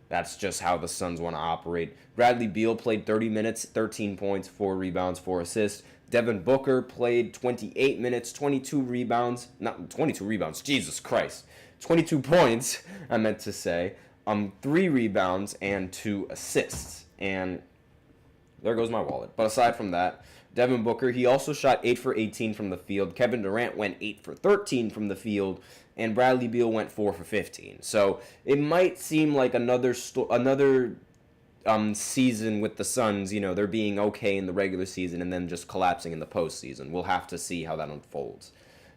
that's just how the Suns want to operate. Bradley Beal played 30 minutes, 13 points, 4 rebounds, 4 assists. Devin Booker played 28 minutes, 22 rebounds. Not 22 rebounds, Jesus Christ. 22 points, I meant to say. 3 rebounds and 2 assists. And there goes my wallet. But aside from that, Devin Booker, he also shot 8 for 18 from the field. Kevin Durant went 8 for 13 from the field. And Bradley Beal went 4 for 15. So it might seem like another season with the Suns, they're being okay in the regular season and then just collapsing in the postseason. We'll have to see how that unfolds.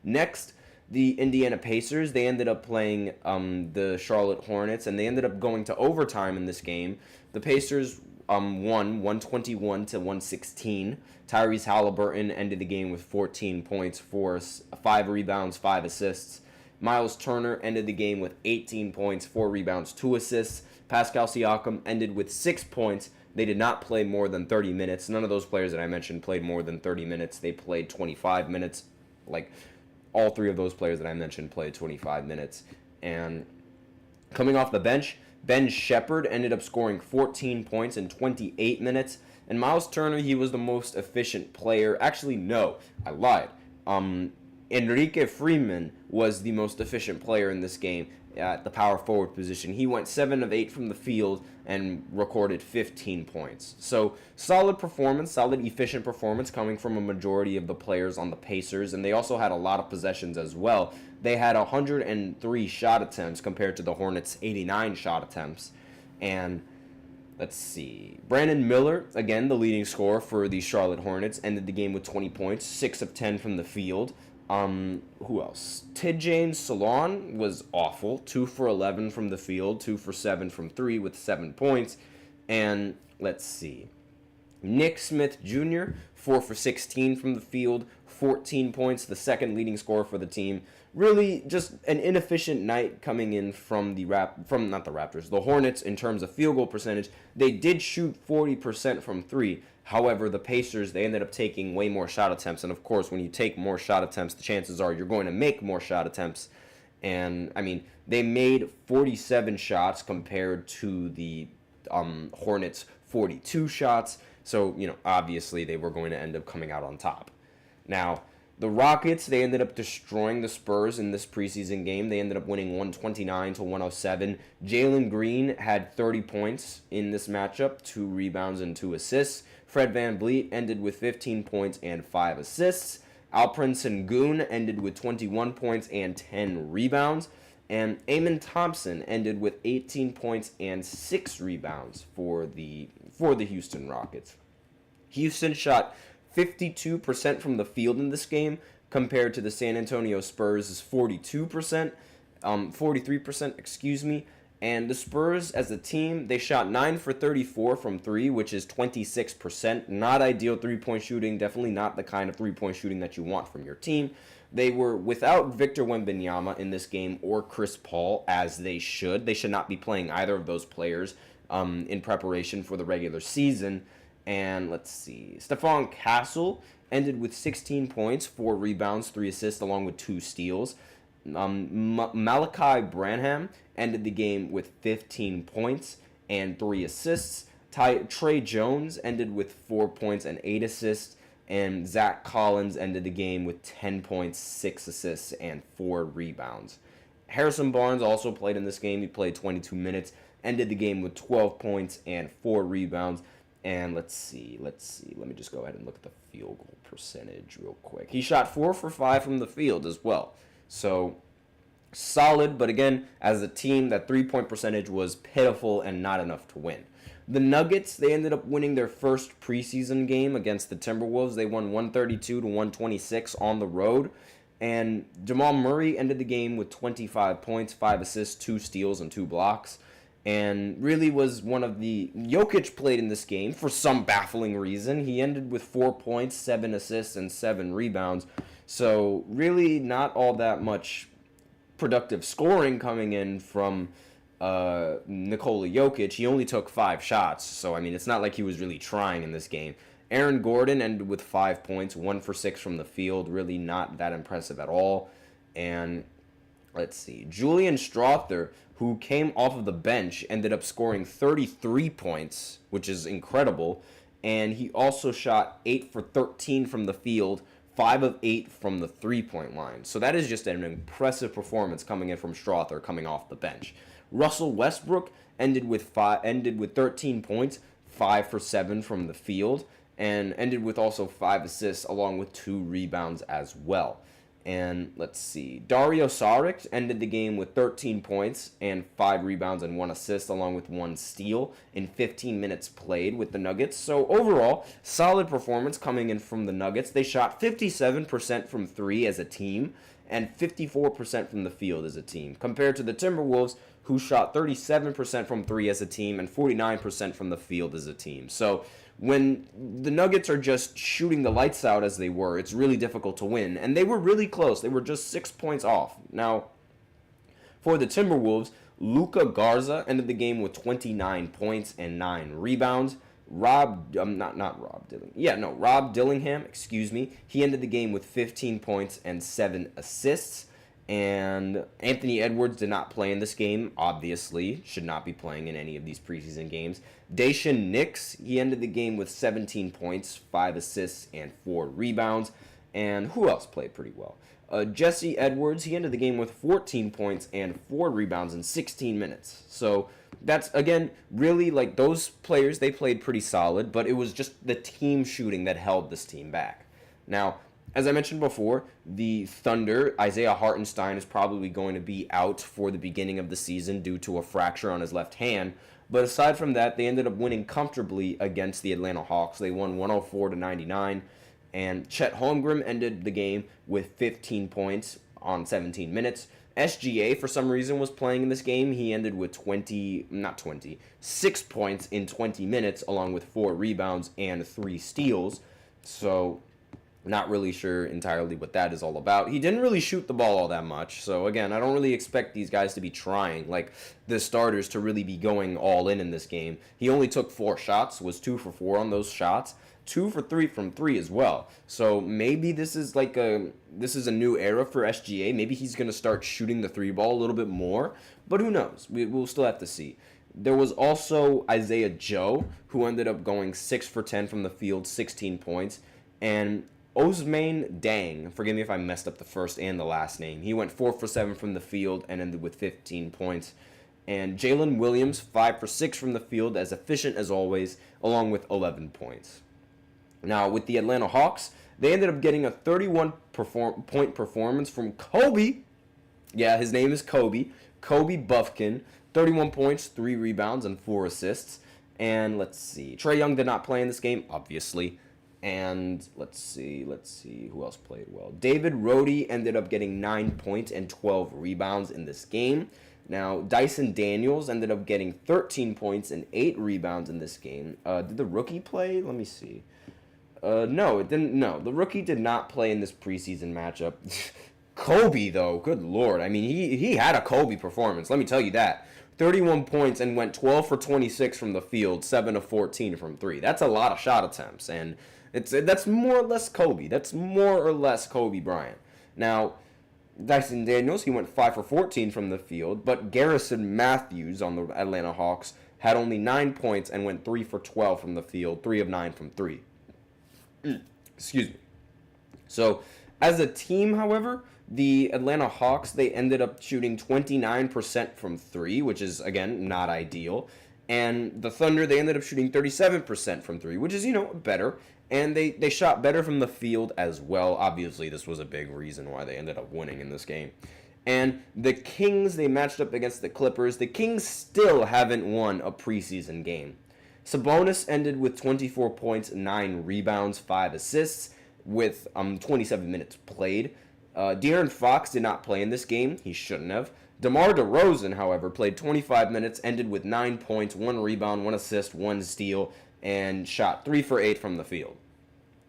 Next, the Indiana Pacers, they ended up playing the Charlotte Hornets, and they ended up going to overtime in this game. The Pacers won 121 to 116. Tyrese Halliburton ended the game with 14 points, 5 rebounds, 5 assists. Miles Turner ended the game with 18 points, 4 rebounds, 2 assists. Pascal Siakam ended with 6 points. They did not play more than 30 minutes. None of those players that I mentioned played more than 30 minutes. They played 25 minutes. All 3 of those players that I mentioned played 25 minutes. And coming off the bench, Ben Shepherd ended up scoring 14 points in 28 minutes. And Miles Turner, he was the most efficient player. Actually, no, I lied. Enrique Freeman was the most efficient player in this game at the power forward position. He went 7 of 8 from the field and recorded 15 points. So solid performance, solid efficient performance coming from a majority of the players on the Pacers, and they also had a lot of possessions as well. They had 103 shot attempts compared to the Hornets' 89 shot attempts. And let's see, Brandon Miller, again the leading scorer for the Charlotte Hornets, ended the game with 20 points, 6 of 10 from the field. Who else? Tidjane Salon was awful. 2 for 11 from the field, 2 for 7 from 3 with 7 points. And let's see. Nick Smith Jr., 4 for 16 from the field, 14 points, the second leading scorer for the team. Really just an inefficient night coming in from the Hornets in terms of field goal percentage. They did shoot 40% from 3. However, the Pacers, they ended up taking way more shot attempts. And of course, when you take more shot attempts, the chances are you're going to make more shot attempts. And, they made 47 shots compared to the Hornets' 42 shots. So, obviously they were going to end up coming out on top. Now, the Rockets, they ended up destroying the Spurs in this preseason game. They ended up winning 129 to 107. Jalen Green had 30 points in this matchup, 2 rebounds and 2 assists. Fred VanVleet ended with 15 points and 5 assists. Alperen Sengun ended with 21 points and 10 rebounds. And Amen Thompson ended with 18 points and 6 rebounds for the Houston Rockets. Houston shot 52% from the field in this game compared to the San Antonio Spurs' 43%, And the Spurs, as a team, they shot 9 for 34 from 3, which is 26%. Not ideal three-point shooting, definitely not the kind of three-point shooting that you want from your team. They were without Victor Wembanyama in this game or Chris Paul, as they should. They should not be playing either of those players in preparation for the regular season. And let's see, Stephon Castle ended with 16 points, 4 rebounds, 3 assists, along with 2 steals. Malachi Branham ended the game with 15 points and 3 assists. Trey Jones ended with 4 points and 8 assists, and Zach Collins ended the game with 10 points, 6 assists, and 4 rebounds. Harrison Barnes also played in this game. He played 22 minutes, ended the game with 12 points and 4 rebounds. And let's see. Let me just go ahead and look at the field goal percentage real quick. He shot 4 for 5 from the field as well. So solid, but again, as a team, that three-point percentage was pitiful and not enough to win. The Nuggets, they ended up winning their first preseason game against the Timberwolves. They won 132-126 on the road. And Jamal Murray ended the game with 25 points, 5 assists, 2 steals, and 2 blocks. And really was one of the... Jokic played in this game for some baffling reason. He ended with 4 points, 7 assists, and 7 rebounds. So really not all that much productive scoring coming in from Nikola Jokic. He only took 5 shots. So, I mean, it's not like he was really trying in this game. Aaron Gordon ended with 5 points, 1 for 6 from the field. Really not that impressive at all. And let's see. Julian Strawther, who came off of the bench, ended up scoring 33 points, which is incredible. And he also shot 8 for 13 from the field, 5 of 8 from the three-point line. So that is just an impressive performance coming in from Strawther coming off the bench. Russell Westbrook ended with 13 points, 5 for 7 from the field, and ended with also 5 assists along with 2 rebounds as well. And let's see, Dario Saric ended the game with 13 points and 5 rebounds and 1 assist along with 1 steal in 15 minutes played with the Nuggets. So overall, solid performance coming in from the Nuggets. They shot 57% from 3 as a team and 54% from the field as a team, compared to the Timberwolves, who shot 37% from 3 as a team and 49% from the field as a team. So when the Nuggets are just shooting the lights out as they were, it's really difficult to win. And they were really close. They were just 6 points off. Now, for the Timberwolves, Luka Garza ended the game with 29 points and 9 rebounds. Rob Dillingham, he ended the game with 15 points and 7 assists. And Anthony Edwards did not play in this game, obviously. Should not be playing in any of these preseason games. Daishen Nix, he ended the game with 17 points, 5 assists, and 4 rebounds. And who else played pretty well? Jesse Edwards, he ended the game with 14 points and 4 rebounds in 16 minutes. So that's, again, really, like, those players, they played pretty solid, but it was just the team shooting that held this team back. Now, as I mentioned before, the Thunder, Isaiah Hartenstein is probably going to be out for the beginning of the season due to a fracture on his left hand. But aside from that, they ended up winning comfortably against the Atlanta Hawks. They won 104-99. And Chet Holmgren ended the game with 15 points on 17 minutes. SGA, for some reason, was playing in this game. He ended with 6 points in 20 minutes, along with 4 rebounds and 3 steals. So not really sure entirely what that is all about. He didn't really shoot the ball all that much. So, again, I don't really expect these guys to be trying, like the starters, to really be going all in this game. He only took 4 shots, was 2 for 4 on those shots, 2 for 3 from 3 as well. So maybe this is a new era for SGA. Maybe he's going to start shooting the 3 ball a little bit more. But who knows? We'll still have to see. There was also Isaiah Joe, who ended up going 6 for 10 from the field, 16 points. And Ousmane Dang, forgive me if I messed up the first and the last name. He went 4 for 7 from the field and ended with 15 points. And Jalen Williams, 5 for 6 from the field, as efficient as always, along with 11 points. Now, with the Atlanta Hawks, they ended up getting a 31-point performance from Kobe. Yeah, his name is Kobe. Kobe Buffkin, 31 points, 3 rebounds, and 4 assists. And let's see. Trae Young did not play in this game, obviously. And let's see who else played well. David Roddy ended up getting 9 points and 12 rebounds in this game. Now, Dyson Daniels ended up getting 13 points and 8 rebounds in this game. Did the rookie play? Let me see. No, it didn't. No, the rookie did not play in this preseason matchup. Kobe, though, good lord. I mean, he had a Kobe performance, let me tell you that. 31 points and went 12 for 26 from the field, 7 of 14 from 3. That's a lot of shot attempts, and that's more or less Kobe. That's more or less Kobe Bryant. Now, Dyson Daniels, he went 5 for 14 from the field, but Garrison Matthews on the Atlanta Hawks had only 9 points and went 3 for 12 from the field, 3 of 9 from 3. Excuse me. So, as a team, however, the Atlanta Hawks, they ended up shooting 29% from 3, which is, again, not ideal. And the Thunder, they ended up shooting 37% from 3, which is, better. And they shot better from the field as well. Obviously, this was a big reason why they ended up winning in this game. And the Kings, they matched up against the Clippers. The Kings still haven't won a preseason game. Sabonis ended with 24 points, 9 rebounds, 5 assists with 27 minutes played. De'Aaron Fox did not play in this game. He shouldn't have. DeMar DeRozan, however, played 25 minutes, ended with 9 points, 1 rebound, 1 assist, 1 steal, and shot 3 for 8 from the field.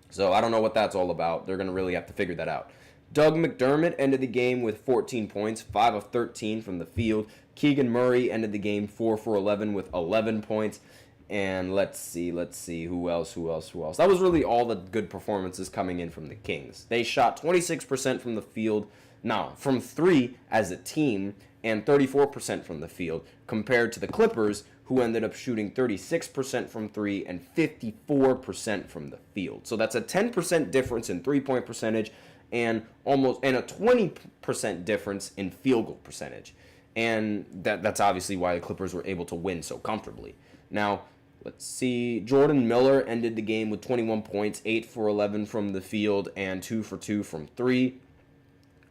So I don't know what that's all about. They're going to really have to figure that out. Doug McDermott ended the game with 14 points, 5 of 13 from the field. Keegan Murray ended the game 4 for 11 with 11 points. And let's see, who else? That was really all the good performances coming in from the Kings. They shot 26% from the field, from 3 as a team, and 34% from the field, compared to the Clippers, who ended up shooting 36% from 3 and 54% from the field. So that's a 10% difference in three-point percentage and a 20% difference in field goal percentage. And that's obviously why the Clippers were able to win so comfortably. Now, let's see. Jordan Miller ended the game with 21 points, 8 for 11 from the field, and 2 for 2 from 3.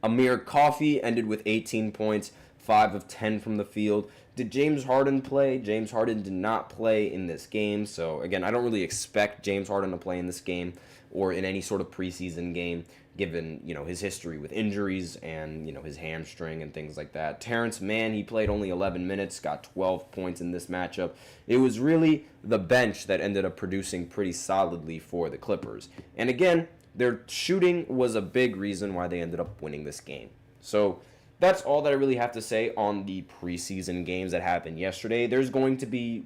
Amir Coffey ended with 18 points, 5 of 10 from the field. Did James Harden play? James Harden did not play in this game. So, again, I don't really expect James Harden to play in this game or in any sort of preseason game, given, his history with injuries and, his hamstring and things like that. Terrence Mann, he played only 11 minutes, got 12 points in this matchup. It was really the bench that ended up producing pretty solidly for the Clippers. And again, their shooting was a big reason why they ended up winning this game. So that's all that I really have to say on the preseason games that happened yesterday. There's going to be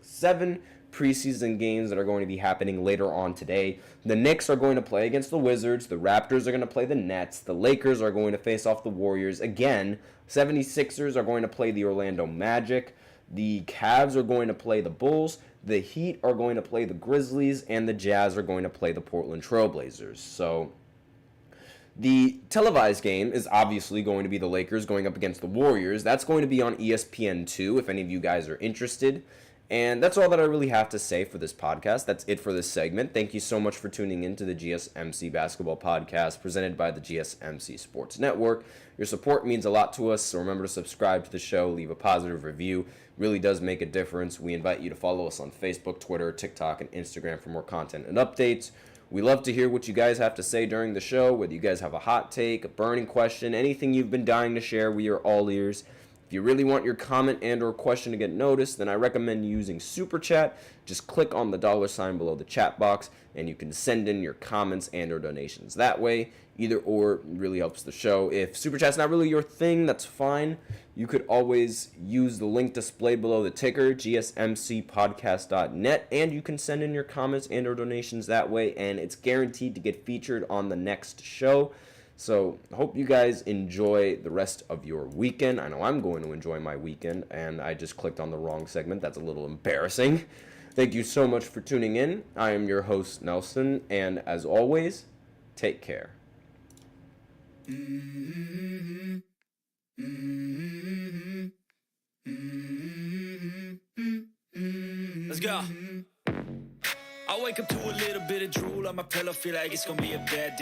7 preseason games that are going to be happening later on today. The Knicks are going to play against the Wizards. The Raptors are going to play the Nets. The Lakers are going to face off the Warriors again. 76ers are going to play the Orlando Magic. The Cavs are going to play the Bulls. The Heat are going to play the Grizzlies. And the Jazz are going to play the Portland Trailblazers. So the televised game is obviously going to be the Lakers going up against the Warriors. That's going to be on ESPN2 if any of you guys are interested. And that's all that I really have to say for this podcast. That's it for this segment. Thank you so much for tuning in to the GSMC Basketball Podcast presented by the GSMC Sports Network. Your support means a lot to us, so remember to subscribe to the show, leave a positive review. It really does make a difference. We invite you to follow us on Facebook, Twitter, TikTok, and Instagram for more content and updates. We love to hear what you guys have to say during the show, whether you guys have a hot take, a burning question, anything you've been dying to share. We are all ears. If you really want your comment and or question to get noticed, then I recommend using Super Chat. Just click on the $ below the chat box, and you can send in your comments and or donations that way. Either or really helps the show. If Super Chat's not really your thing, that's fine. You could always use the link displayed below the ticker, gsmcpodcast.net, and you can send in your comments and or donations that way, and it's guaranteed to get featured on the next show. So I hope you guys enjoy the rest of your weekend. I know I'm going to enjoy my weekend, and I just clicked on the wrong segment. That's a little embarrassing. Thank you so much for tuning in. I am your host, Nelson, and as always, take care. Let's go. I wake up to a little bit of drool on my pillow, feel like it's gonna be a bad day.